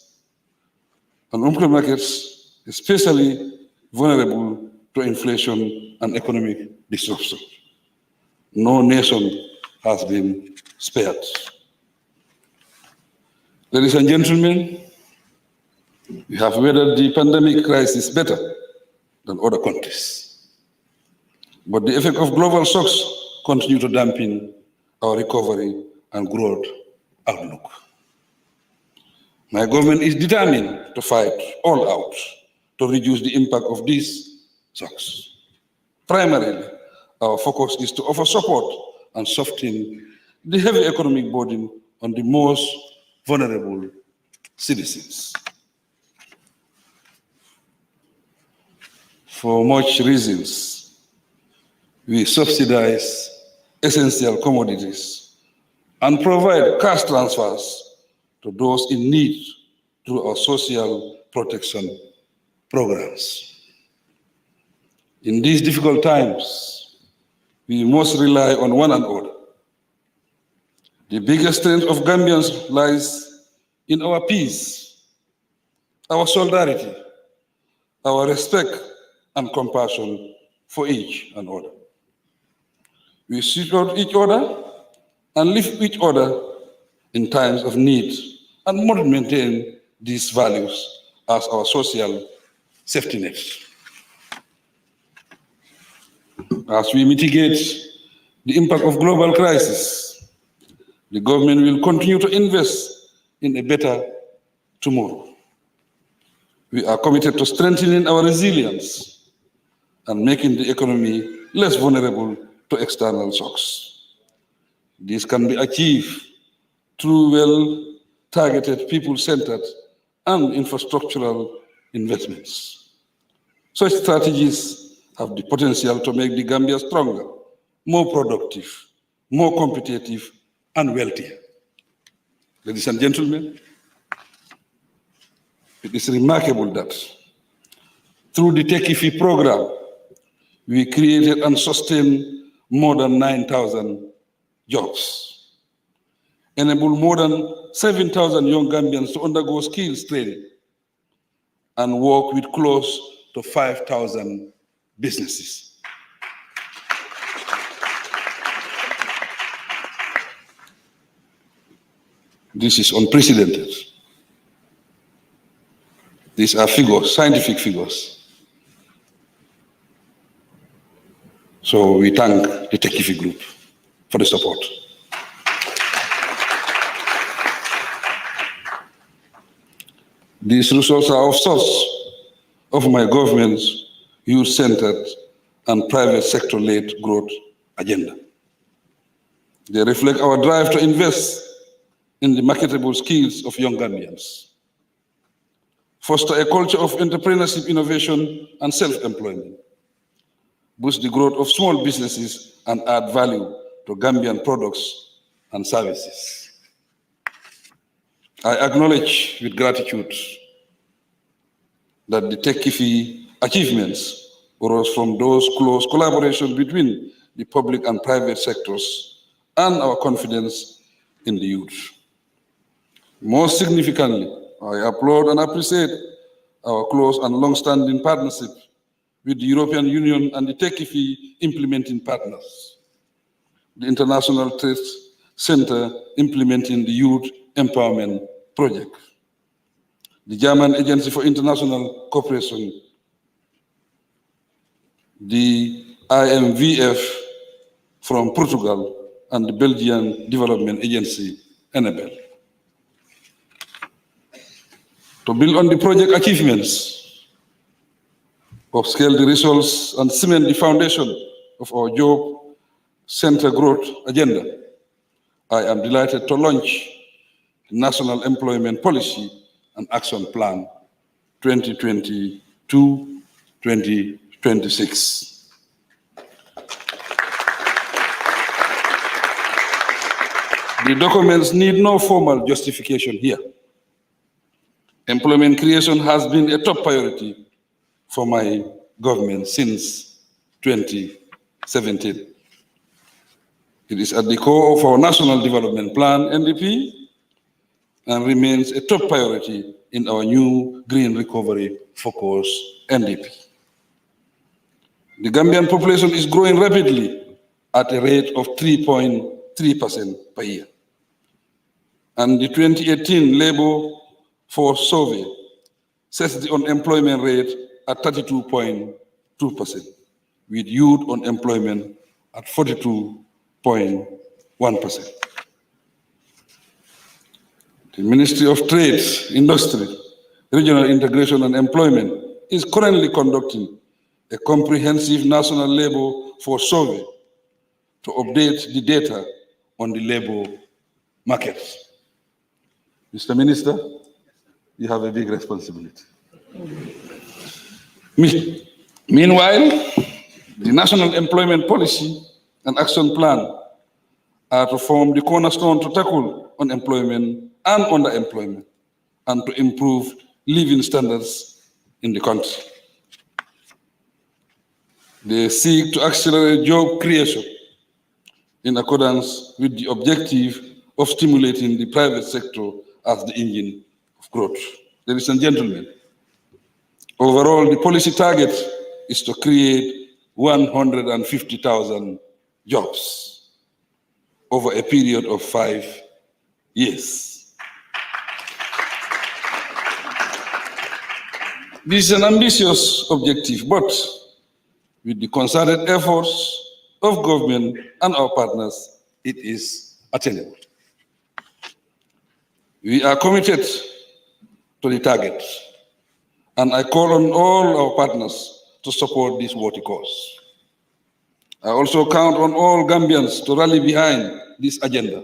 especially vulnerable to inflation and economic disruption. No nation has been spared. Ladies and gentlemen, we have weathered the pandemic crisis better than other countries. But the effect of global shocks continue to dampen our recovery and growth outlook. My government is determined to fight all out to reduce the impact of these shocks. Primarily, our focus is to offer support and soften the heavy economic burden on the most vulnerable citizens. For much reasons, we subsidize essential commodities and provide cash transfers to those in need through our social protection programs. In these difficult times, we must rely on one another. The biggest strength of Gambians lies in our peace, our solidarity, our respect and compassion for each and other. We support each other and lift each other in times of need and must maintain these values as our social safety net. As we mitigate the impact of global crisis, the government will continue to invest in a better tomorrow. We are committed to strengthening our resilience and making the economy less vulnerable to external shocks. This can be achieved through well-targeted, people-centered, and infrastructural investments. Such strategies have the potential to make the Gambia stronger, more productive, more competitive, and wealthier. Ladies and gentlemen, it is remarkable that through the Techifi program, we created and sustained more than 9,000 jobs, enabled more than 7,000 young Gambians to undergo skills training, and work with close to 5,000 businesses. This is unprecedented. These are figures, scientific figures. So we thank the Techifi Group for the support. These results are of source of my government's youth-centered and private sector-led growth agenda. They reflect our drive to invest in the marketable skills of young Gambians, foster a culture of entrepreneurship, innovation, and self-employment, boost the growth of small businesses, and add value to Gambian products and services. I acknowledge with gratitude that the Techifi achievements arose from those close collaborations between the public and private sectors and our confidence in the youth. Most significantly, I applaud and appreciate our close and long-standing partnership with the European Union and the Techifi implementing partners, the International Trade Center implementing the Youth Empowerment Project, the German Agency for International Cooperation, the IMVF from Portugal, and the Belgian Development Agency, Enabel. To build on the project achievements, upscale the results, and cement the foundation of our job center growth agenda, I am delighted to launch the National Employment Policy and Action Plan 2022-2026. The documents need no formal justification here. Employment creation has been a top priority for my government since 2017. It is at the core of our National Development Plan, NDP, and remains a top priority in our new Green Recovery Focus, NDP. The Gambian population is growing rapidly at a rate of 3.3% per year. And the 2018 Labor Force Survey sets the unemployment rate at 32.2%, with youth unemployment at 42.1%. The Ministry of Trade, Industry, Regional Integration and Employment is currently conducting a comprehensive national labor force survey to update the data on the labor market. Mr. Minister, you have a big responsibility. Meanwhile, the National Employment Policy and Action Plan are to form the cornerstone to tackle unemployment and underemployment and to improve living standards in the country. They seek to accelerate job creation in accordance with the objective of stimulating the private sector as the engine of growth. Ladies and gentlemen, overall, the policy target is to create 150,000 jobs over a period of 5 years. This is an ambitious objective, but with the concerted efforts of government and our partners, it is attainable. We are committed to the target, and I call on all our partners to support this worthy cause. I also count on all Gambians to rally behind this agenda.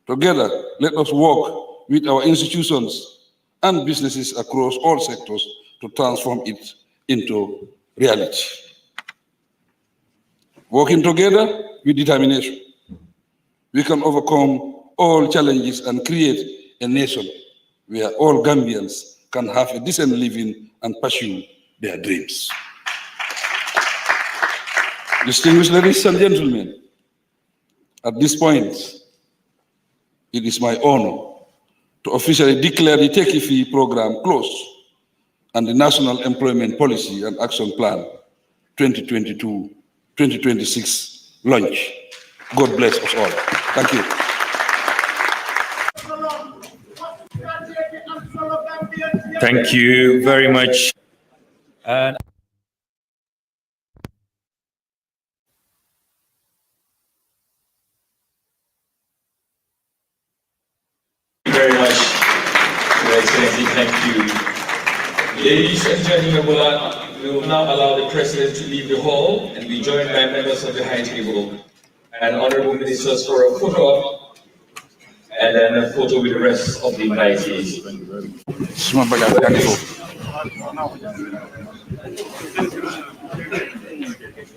Together, let us work with our institutions and businesses across all sectors to transform it into reality. Working together with determination, we can overcome all challenges and create a nation where all Gambians can have a decent living and pursue their dreams. Distinguished ladies and gentlemen, at this point, it is my honor to officially declare the Take a Fee program closed and the National Employment Policy and Action Plan 2022-2026 launch. God bless us all. Thank you. Thank you very much. And very much, Your Excellency. Thank you. Ladies and gentlemen, we will now allow the President to leave the hall and be joined by members of the High Table and honorable ministers for a photo op and then a photo with the rest of the invitees.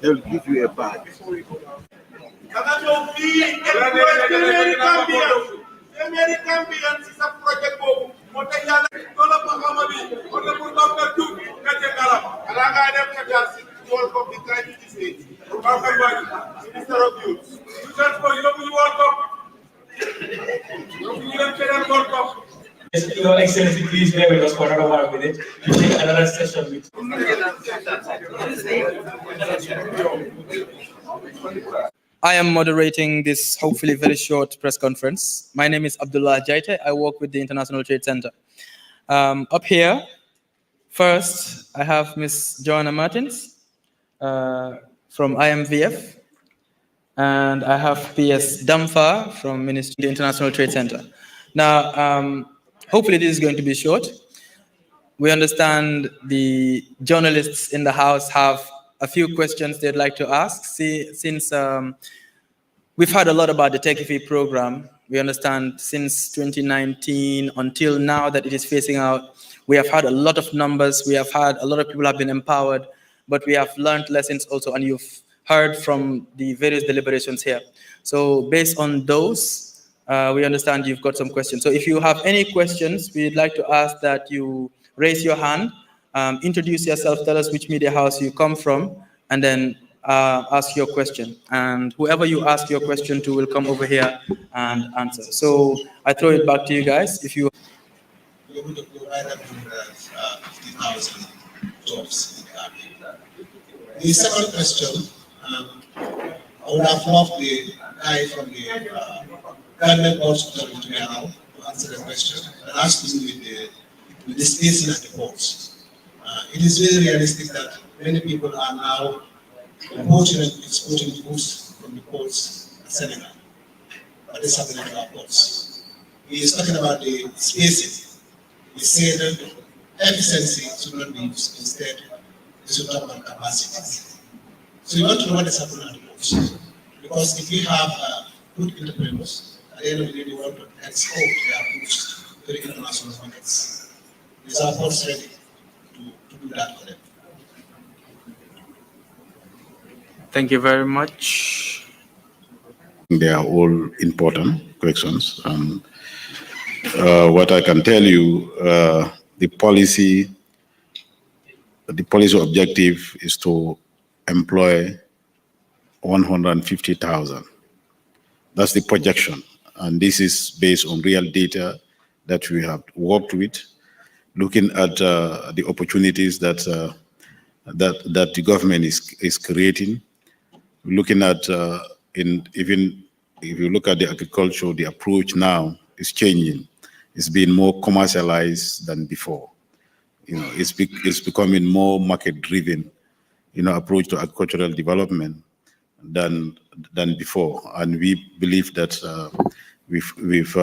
They'll give you a bag. Americans is a project book. What I have told Muhammadi, on the Burma Duke, Kajakala, and I got them to welcome the Chinese state. Minister of Youth. You just for you welcome. Welcome. Your Excellency, please bear with us for another 1 minute. We take another session with I am moderating this hopefully very short press conference. My name is Abdullah Jaite. I work with the International Trade Center. Up here, first, I have Ms. Joanna Martins from IMVF, and I have PS Damfa from Ministry International Trade Center. Now, hopefully this is going to be short. We understand the journalists in the House have a few questions they'd like to ask. Since we've heard a lot about the Take a Fee program, we understand since 2019 until now that it is phasing out, we have had a lot of numbers, we have had a lot of people have been empowered, but we have learned lessons also, and you've heard from the various deliberations here. So based on those, we understand you've got some questions. So if you have any questions, we'd like to ask that you raise your hand, introduce yourself, tell us which media house you come from, and then ask your question. And whoever you ask your question to will come over here and answer. So I throw it back to you guys. If you We're going to provide up to 50,000 jobs in the Gambia. The second question, I would have loved the guy from the government hospital to be around to answer the question. It has to do with the spacing at the ports. It is very realistic that many people are now importing and exporting goods from the ports at Senegal. What is happening to our ports? He is talking about the spacing. He said that efficiency should not be used. Instead, we should talk about capacity. So we want to know what is happening at the ports. Because if we have good entrepreneurs, at the end of the day, they want to export their goods to the international markets. Is our ports ready to do that for them? Thank you very much. They are all important questions. What I can tell you, the policy objective is to employ 150,000. That's the projection. And this is based on real data that we have worked with, looking at the opportunities that the government is creating, looking at even if you look at the agriculture, the approach now is changing. It's being more commercialized than before. It's becoming more market-driven, approach to agricultural development than before. And we believe that we've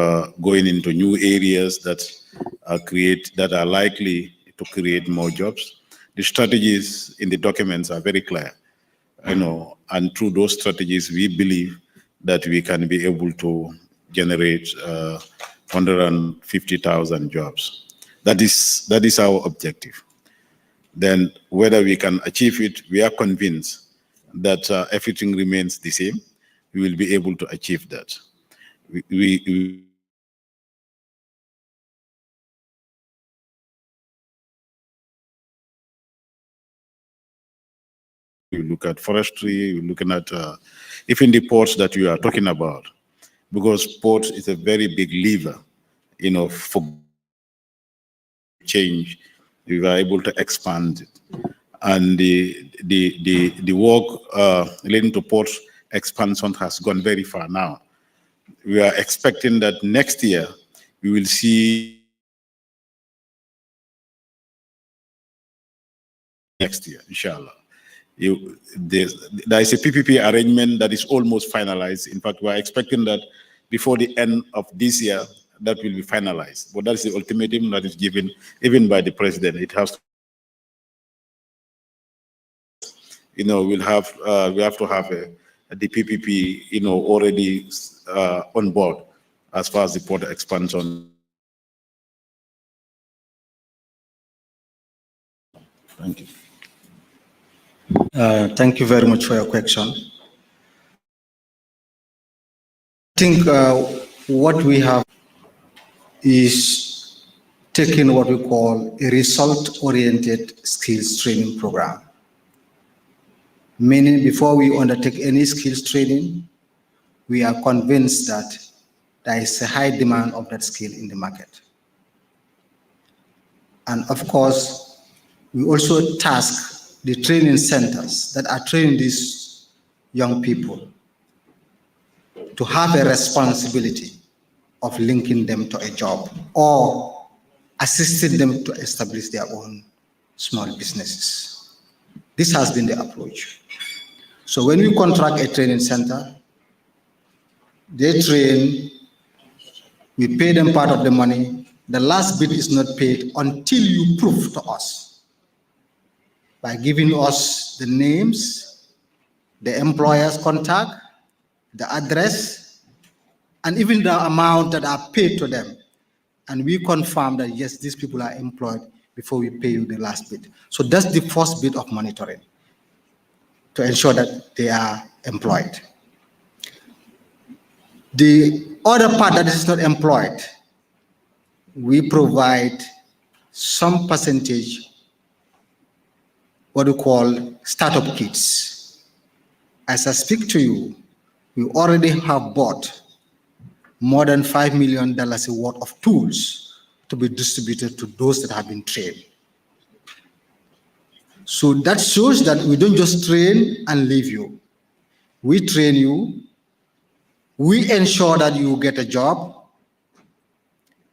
going into new areas that are likely to create more jobs. The strategies in the documents are very clear, and through those strategies, we believe that we can be able to generate 150,000 jobs. That is our objective. Then whether we can achieve it, we are convinced that everything remains the same. We will be able to achieve that. We look at forestry, we're looking at even the ports that you are talking about, because ports is a very big lever, for change. We were able to expand it. And the work relating to port expansion has gone very far now. We are expecting that next year we will see next year, inshallah. There is a PPP arrangement that is almost finalized. In fact, we are expecting that before the end of this year, that will be finalized. But that's the ultimatum that is given even by the president. It has to, we have to have the PPP, already on board as far as the port expansion. Thank you. Thank you very much for your question. I think what we have is taking what we call a result-oriented skills training program. Meaning before we undertake any skills training, we are convinced that there is a high demand of that skill in the market. And of course, we also task the training centers that are training these young people to have a responsibility of linking them to a job or assisting them to establish their own small businesses. This has been the approach. So when we contract a training center, they train, we pay them part of the money. The last bit is not paid until you prove to us by giving us the names, the employer's contact, the address, and even the amount that are paid to them. And we confirm that yes, these people are employed before we pay you the last bit. So that's the first bit of monitoring, to ensure that they are employed. The other part that is not employed, we provide some percentage, what we call startup kits. As I speak to you, we already have bought more than $5 million worth of tools to be distributed to those that have been trained. So that shows that we don't just train and leave you. We train you, we ensure that you get a job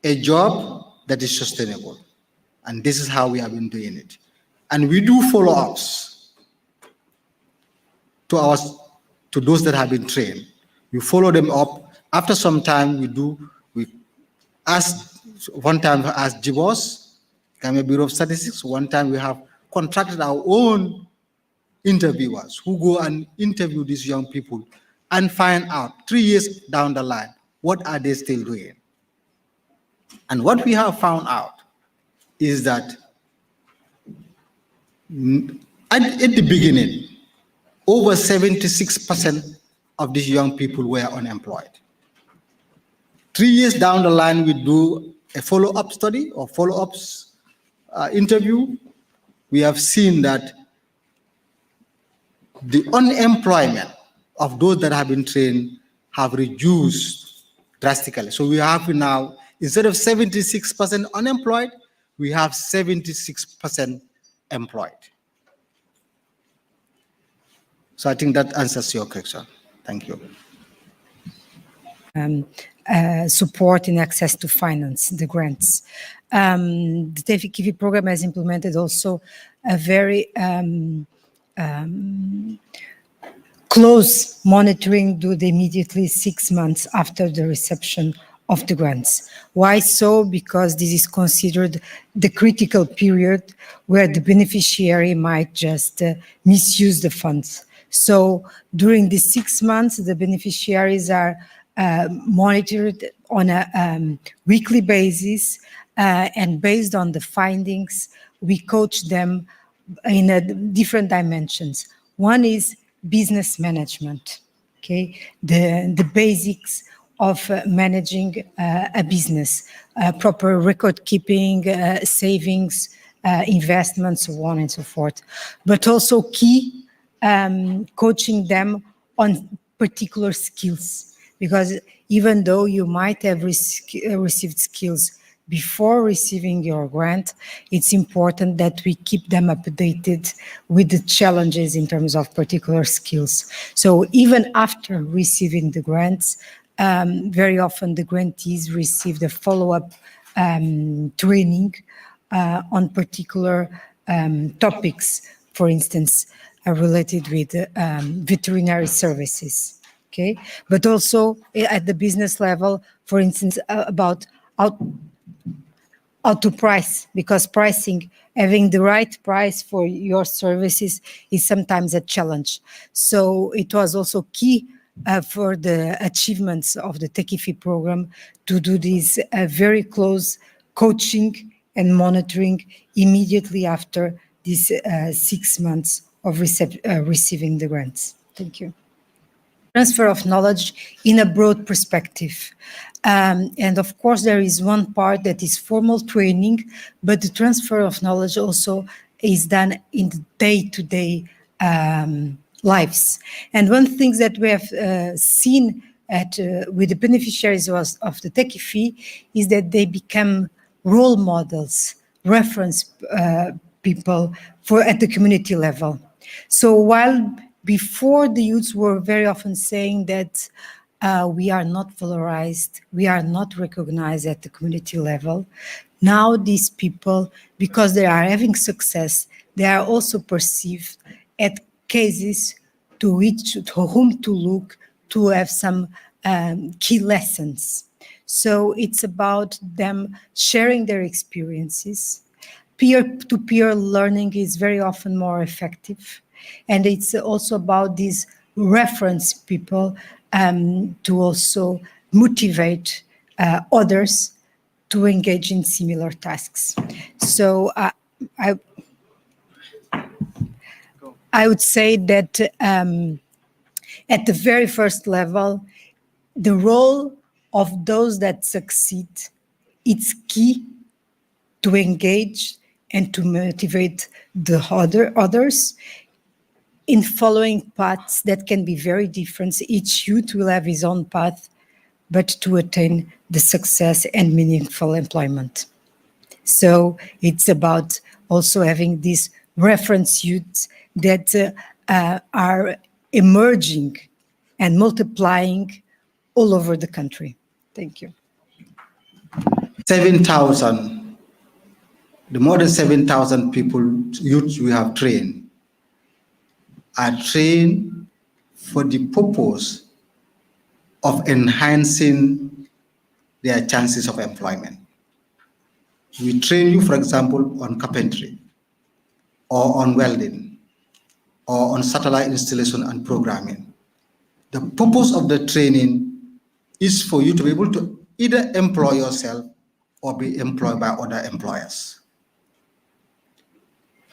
that is sustainable. And this is how we have been doing it. And we do follow-ups to those that have been trained. We follow them up. After some time, we ask, one time we ask GBOS, Gambia Bureau of Statistics, one time we have contracted our own interviewers who go and interview these young people and find out 3 years down the line, what are they still doing? And what we have found out is that at the beginning, over 76% of these young people were unemployed. 3 years down the line, we do a follow-up study or follow-ups interview. We have seen that the unemployment of those that have been trained have reduced drastically. So we have now, instead of 76% unemployed, we have 76% employed. So I think that answers your question. Thank you. Support in access to finance, the grants. The TEFI program has implemented also a very close monitoring due immediately 6 months after the reception of the grants. Why so? Because this is considered the critical period where the beneficiary might just misuse the funds. So during these 6 months, the beneficiaries are monitored on a weekly basis, and based on the findings, we coach them in different dimensions. One is business management, okay? The basics of managing a business, proper record keeping, savings, investments, so on and so forth. But also key, coaching them on particular skills, because even though you might have received skills before receiving your grant, it's important that we keep them updated with the challenges in terms of particular skills. So even after receiving the grants, very often the grantees receive the follow-up training on particular topics, for instance, related with veterinary services. Okay, but also at the business level, for instance, about how to price, because pricing, having the right price for your services is sometimes a challenge. So it was also key for the achievements of the TECIFI program to do this very close coaching and monitoring immediately after these 6 months of receiving the grants. Thank you. Transfer of knowledge in a broad perspective. And of course, there is one part that is formal training, but the transfer of knowledge also is done in the day-to-day lives. And one thing that we have seen with the beneficiaries of the TECIFI is that they become role models, reference people at the community level. So while before the youths were very often saying that we are not valorized, we are not recognized at the community level, now these people, because they are having success, they are also perceived at cases to whom to look to have some key lessons. So it's about them sharing their experiences. Peer-to-peer learning is very often more effective. And it's also about these reference people to also motivate others to engage in similar tasks. So I would say that at the very first level, the role of those that succeed, it's key to engage and to motivate the others in following paths that can be very different. Each youth will have his own path, but to attain the success and meaningful employment. So it's about also having these reference youths that are emerging and multiplying all over the country. Thank you. 7,000, the more than 7,000 people, youths we have trained, are trained for the purpose of enhancing their chances of employment. We train you, for example, on carpentry, or on welding, or on satellite installation and programming. The purpose of the training is for you to be able to either employ yourself or be employed by other employers.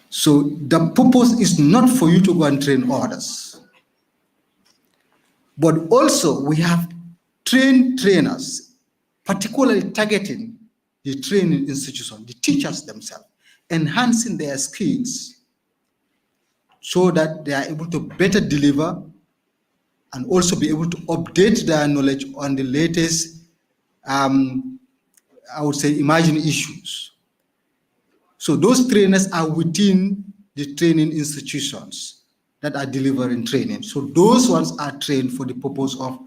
So the purpose is not for you to go and train others, but also we have trained trainers, particularly targeting the training institution, the teachers themselves, enhancing their skills so that they are able to better deliver and also be able to update their knowledge on the latest, I would say, emerging issues. So those trainers are within the training institutions that are delivering training. So those ones are trained for the purpose of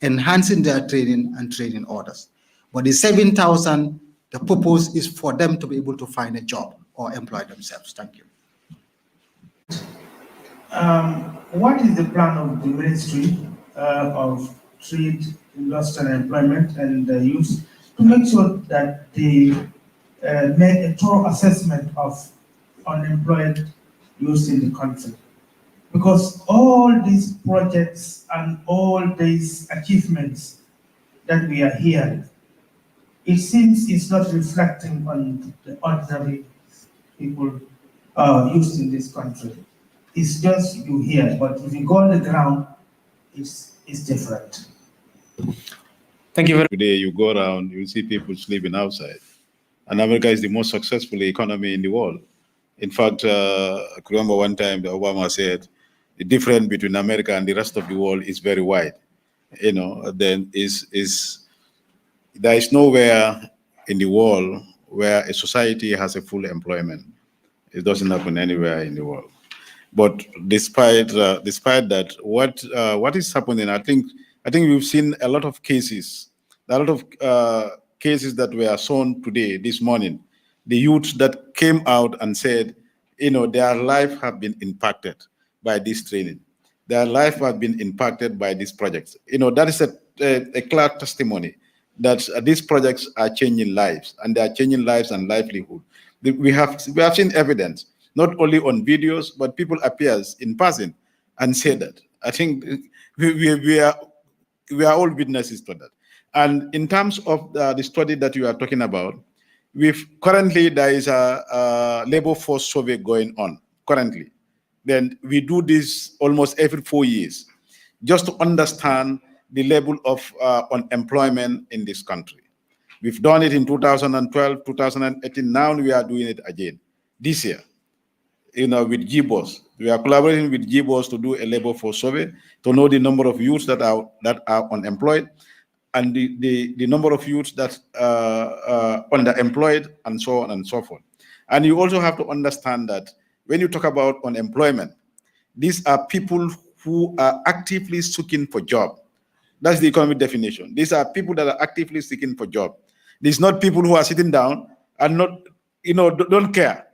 enhancing their training and training others. But the 7,000, the purpose is for them to be able to find a job or employ themselves. Thank you. What is the plan of the Ministry of Trade, Industry and Employment and Youth to make sure that they make a thorough assessment of unemployed youth in the country? Because all these projects and all these achievements that we are hearing, it seems it's not reflecting on the ordinary people used in this country. It's just you hear, but if you go on the ground, it's different. Thank you very much. Today you go around, you see people sleeping outside. And America is the most successful economy in the world. In fact, I remember one time Obama said, the difference between America and the rest of the world is very wide. You know, then there is nowhere in the world where a society has a full employment. It doesn't happen anywhere in the world. But despite that, what is happening? I think we've seen a lot of cases, cases that were shown today, this morning. The youths that came out and said, you know, their life have been impacted by this training. Their life has been impacted by these projects. You know, that is a clear testimony that these projects are changing lives, and they are changing lives and livelihood. We have seen evidence, not only on videos, but people appears in person and say that. I think we are all witnesses to that. And in terms of the study that you are talking about, currently there is a labor force survey going on currently. Then we do this almost every 4 years, just to understand the level of unemployment in this country. We've done it in 2012, 2018. Now we are doing it again this year. You know, with GBOS, we are collaborating with GBOS to do a labor force survey to know the number of youths that are unemployed, and the number of youths that are underemployed, and so on and so forth. And you also have to understand that when you talk about unemployment, these are people who are actively seeking for job. That's the economic definition. These are people that are actively seeking for job. These not people who are sitting down and not, you know, don't care.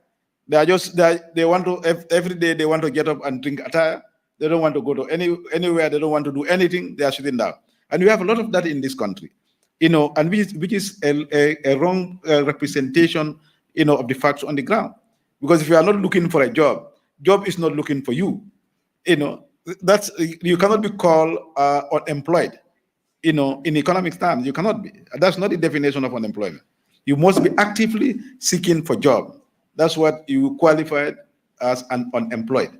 They are just, they want to, every day they want to get up and drink attire. They don't want to go to anywhere. They don't want to do anything. They are sitting down. And we have a lot of that in this country, you know, and which is a wrong representation, you know, of the facts on the ground. Because if you are not looking for a job, job is not looking for you. You know, you cannot be called unemployed. You know, in economic terms, you cannot be. That's not the definition of unemployment. You must be actively seeking for job. That's what you qualified as an unemployed.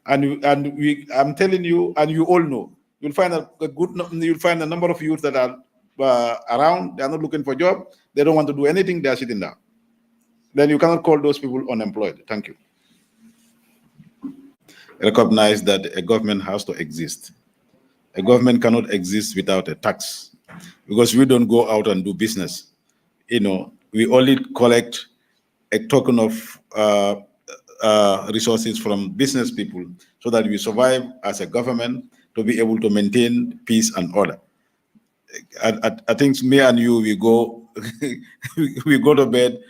I'm telling you, and you all know, you'll find you'll find a number of youth that are around. They are not looking for a job. They don't want to do anything. They are sitting down. Then you cannot call those people unemployed. Thank you. Recognize that a government has to exist. A government cannot exist without a tax, because we don't go out and do business. We only collect a token of resources from business people so that we survive as a government to be able to maintain peace and order. I think me and you, we go we go to bed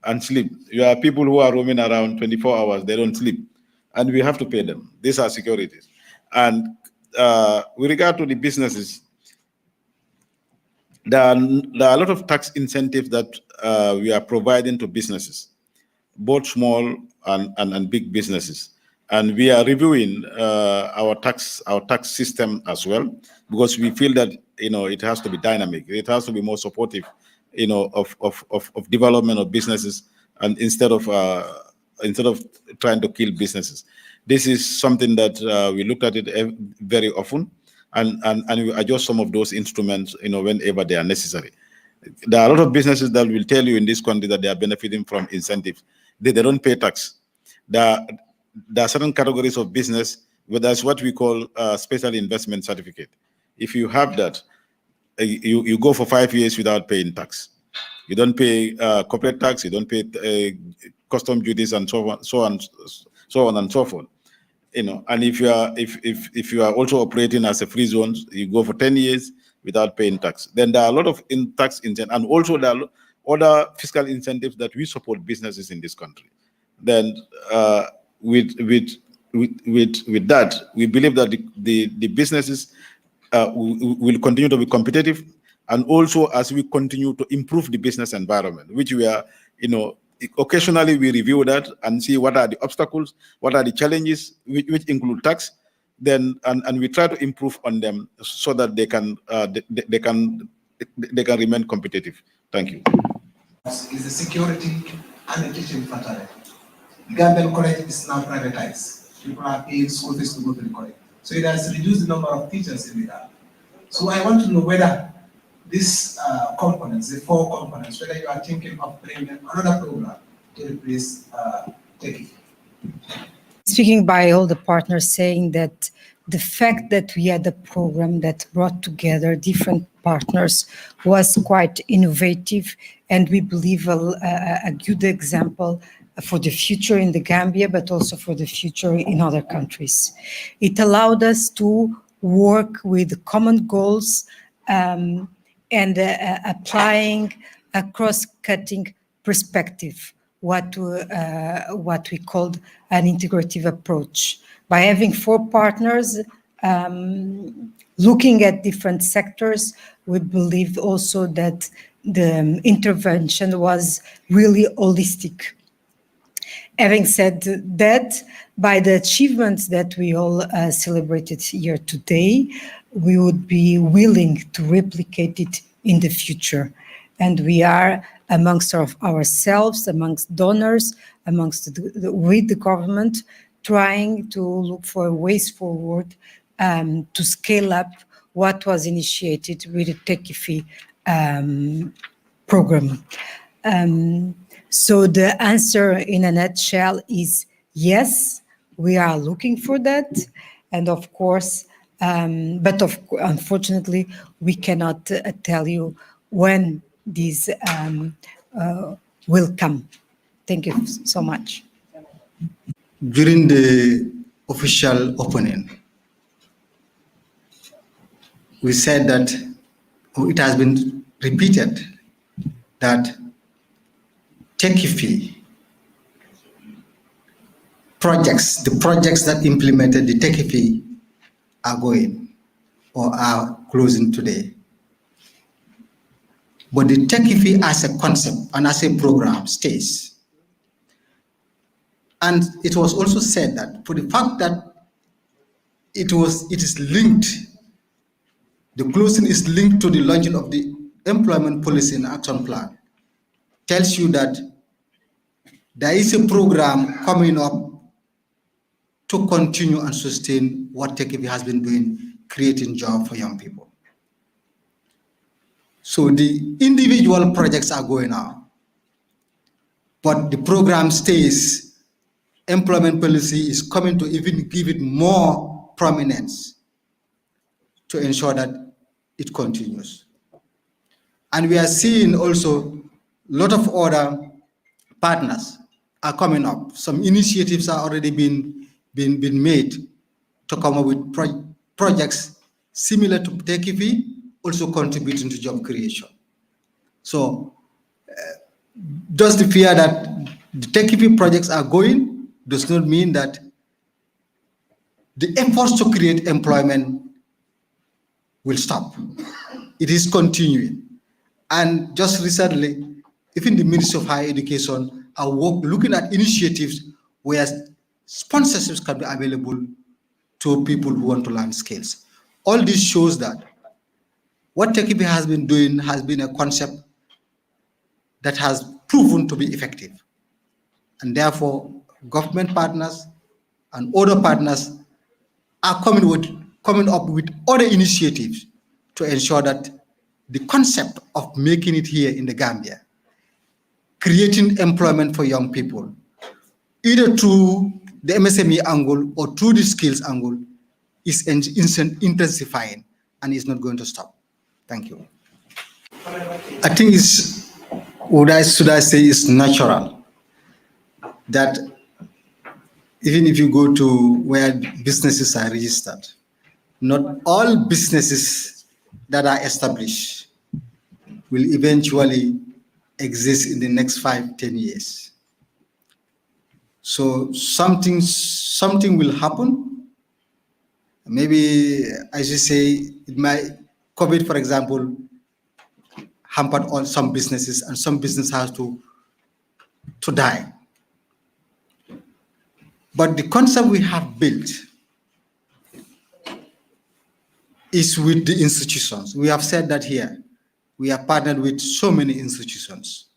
and sleep. You are people who are roaming around 24 hours, they don't sleep. And we have to pay them. These are securities. And with regard to the businesses, there are a lot of tax incentives that we are providing to businesses, both small and big businesses. And we are reviewing our tax system as well, because we feel that it has to be dynamic. It has to be more supportive, of development of businesses, and instead of trying to kill businesses. This is something that we looked at it very often, and we adjust some of those instruments, whenever they are necessary. There are a lot of businesses that will tell you in this country that they are benefiting from incentives. They don't pay tax. There are certain categories of business where that's what we call a special investment certificate. If you have that, you go for 5 years without paying tax. You don't pay corporate tax. You don't pay custom duties and so on and so forth. And if you are also operating as a free zone, you go for 10 years without paying tax. Then there are a lot of tax incentives, and also there are other fiscal incentives that we support businesses in this country. Then with that, we believe that the businesses will continue to be competitive, and also as we continue to improve the business environment, which we are, occasionally we review that and see what are the obstacles, what are the challenges, which include tax, then and we try to improve on them so that they can remain competitive. Thank you. Is the security and the teaching fraternity. The Gambian college is now privatized. People are paying school fees to go to the college. So it has reduced the number of teachers in the. So I want to know whether these components, the 4 components, whether you are thinking of bringing another program to replace TechIFI. Speaking by all the partners, saying that the fact that we had a program that brought together different partners was quite innovative, and we believe a good example for the future in the Gambia, but also for the future in other countries. It allowed us to work with common goals and applying a cross-cutting perspective, what we called an integrative approach. By having 4 partners looking at different sectors, we believe also that the intervention was really holistic. Having said that, by the achievements that we all celebrated here today, we would be willing to replicate it in the future. And we are amongst ourselves, amongst donors, with the government, trying to look for ways forward to scale up what was initiated with the TechIFI program. So the answer in a nutshell is yes, we are looking for that. And of course, unfortunately, we cannot tell you when these will come. Thank you so much. During the official opening, we said that it has been repeated that TechIFI projects, the projects that implemented the TechIFI are going or are closing today. But the TechIFI as a concept and as a program stays. And it was also said that for the fact that it is linked, the closing is linked to the launching of the Employment Policy and Action Plan, tells you that there is a program coming up to continue and sustain what TechIFI has been doing creating jobs for young people. So the individual projects are going on, but the program stays. Employment policy is coming to even give it more prominence to ensure that it continues. And we are seeing also a lot of other partners are coming up. Some initiatives are already been made to come up with projects similar to TechIFI, also contributing to job creation. So just the fear that the TechIFI projects are going does not mean that the efforts to create employment will stop. It is continuing. And just recently, even the Ministry of Higher Education are looking at initiatives where sponsorships can be available to people who want to learn skills. All this shows that what TechIFI has been doing has been a concept that has proven to be effective. And therefore, government partners and other partners are coming up with other initiatives to ensure that the concept of making it here in the Gambia, creating employment for young people, either through the MSME angle or through the skills angle, is intensifying and is not going to stop. Thank you. I think it's, should I say, it's natural that even if you go to where businesses are registered, not all businesses that are established will eventually exist in the next 5-10 years. So something will happen. Maybe, as you say, it might, COVID, for example, hampered on some businesses, and some business has to die. But the concept we have built is with the institutions. We have said that here. We are partnered with so many institutions.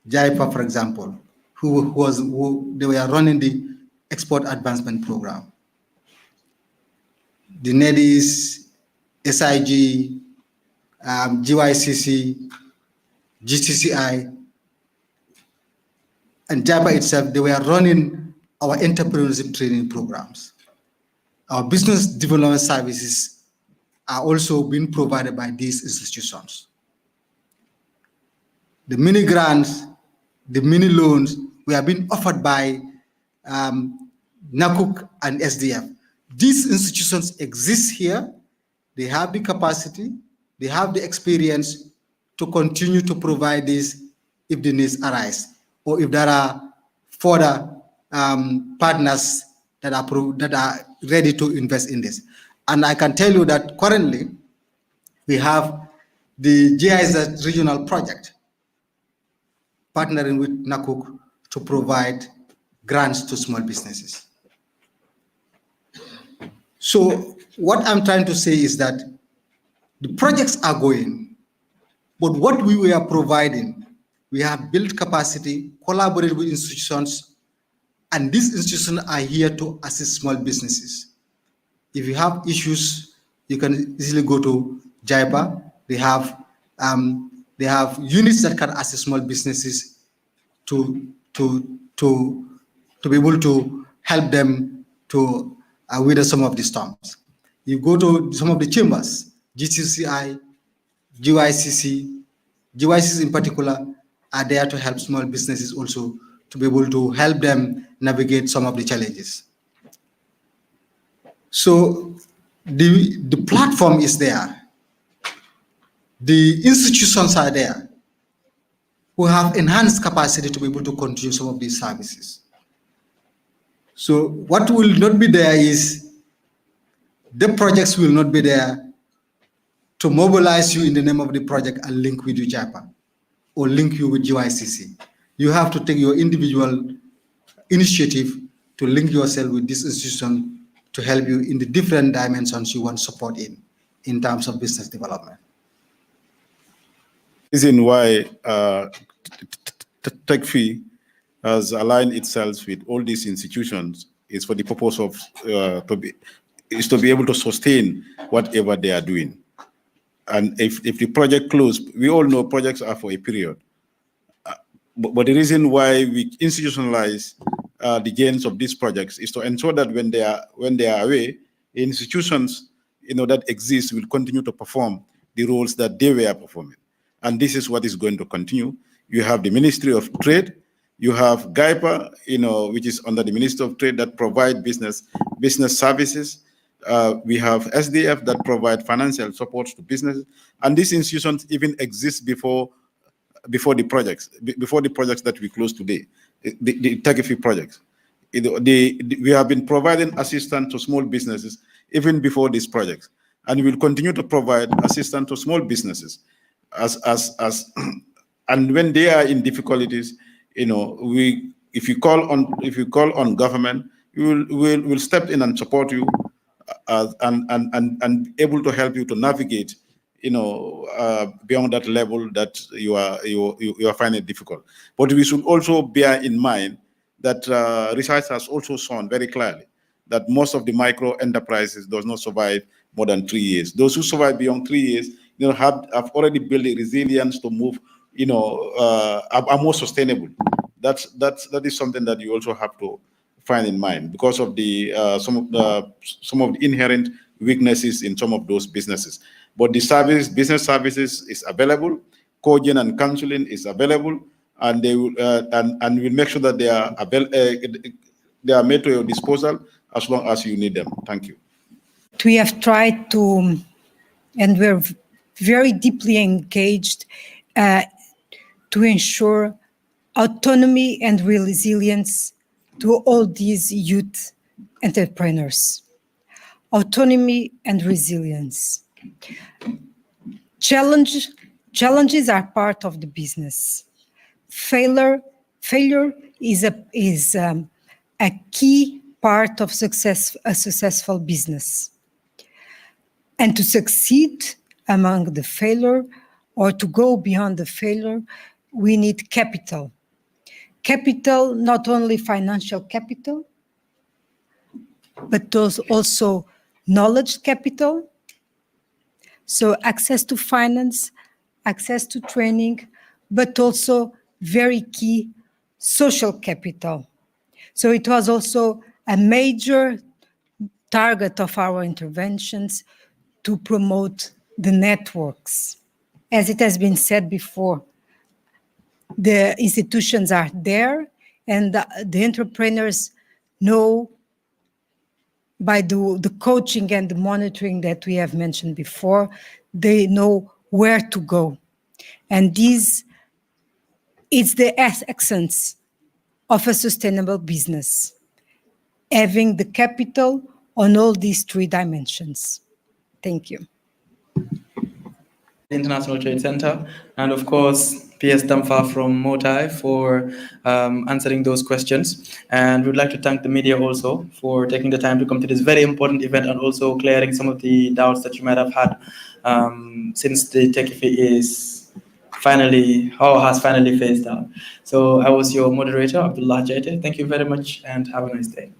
JIPA, for example, they were running the Export Advancement Program. The NEDIS, SIG, GYCC, GTCI, and JIPA itself, they were running our entrepreneurship training programs. Our business development services are also being provided by these institutions. The mini grants, the mini loans were being offered by NACUC and SDF. These institutions exist here. They have the capacity, they have the experience to continue to provide this if the needs arise, or if there are further partners that are ready to invest in this. And I can tell you that currently we have the GIZ regional project partnering with NACUC to provide grants to small businesses. So what I'm trying to say is that the projects are going, but what we were providing, we have built capacity, collaborated with institutions, and these institutions are here to assist small businesses. If you have issues, you can easily go to JIPA. They have units that can assist small businesses to be able to help them to weather some of the storms. You go to some of the chambers, GTCI, GYCC in particular, are there to help small businesses also to be able to help them navigate some of the challenges. So the platform is there. The institutions are there who have enhanced capacity to be able to continue some of these services. So what will not be there is the projects will not be there to mobilize you in the name of the project and link with you JIPA or link you with GYCC. You have to take your individual initiative to link yourself with this institution to help you in the different dimensions you want support in terms of business development. Reason why TechFi has aligned itself with all these institutions is for the purpose of is to be able to sustain whatever they are doing. And if the project closed, we all know projects are for a period. But the reason why we institutionalize the gains of these projects is to ensure that when they are away, institutions that exist will continue to perform the roles that they were performing. And this is what is going to continue. You have the Ministry of Trade, you have GAIPA, which is under the Ministry of Trade that provide business services. We have SDF that provide financial support to businesses. And these institutions even exist before the projects that we close today, the tech projects. We have been providing assistance to small businesses even before these projects, and we will continue to provide assistance to small businesses and when they are in difficulties, if you call on government, we'll step in and support you and able to help you to navigate beyond that level that you are finding difficult. But we should also bear in mind that research has also shown very clearly that most of the micro enterprises does not survive more than 3 years. Those who survive beyond 3 years, have already built a resilience to move, are more sustainable. That is something that you also have to find in mind because of the some of the inherent weaknesses in some of those businesses. But the business services is available, coaching and counseling is available, and they will and we'll make sure that they are made to your disposal as long as you need them. Thank you. We have tried to, and we're very deeply engaged to ensure autonomy and resilience to all these youth entrepreneurs. Autonomy and resilience. Challenges are part of the business. Failure is a key part of a successful business. And to succeed among the failure or to go beyond the failure, we need capital. Capital, not only financial capital, but also knowledge capital. So access to finance, access to training, but also very key social capital. So it was also a major target of our interventions to promote the networks. As it has been said before, the institutions are there and the entrepreneurs know by the coaching and the monitoring that we have mentioned before, they know where to go. And this is the essence of a sustainable business, having the capital on all these 3 dimensions. Thank you. International Trade Center, and of course, PS Damfa from Motai for answering those questions. And we'd like to thank the media also for taking the time to come to this very important event and also clearing some of the doubts that you might have had since the TechFE is has finally phased out. So I was your moderator, Abdullah Jaite. Thank you very much and have a nice day.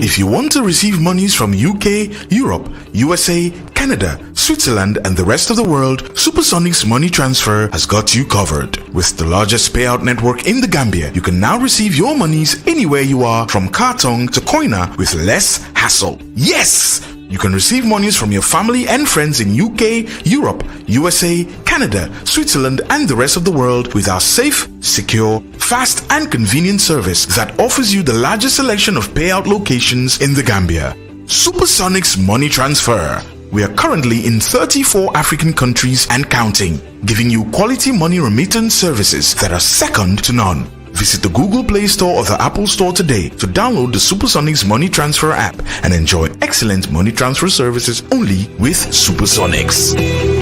If you want to receive monies from UK, Europe, USA, Canada, Switzerland, and the rest of the world, SuperSonics Money Transfer has got you covered. With the largest payout network in the Gambia, you can now receive your monies anywhere you are, from Kartong to Koina, with less hassle. Yes! You can receive monies from your family and friends in UK, Europe, USA, Canada, Switzerland, and the rest of the world with our safe, secure, fast, and convenient service that offers you the largest selection of payout locations in the Gambia. SuperSonics Money Transfer. We are currently in 34 African countries and counting, giving you quality money remittance services that are second to none. Visit the Google Play Store or the Apple Store today to download the SuperSonics Money Transfer app and enjoy excellent money transfer services only with SuperSonics.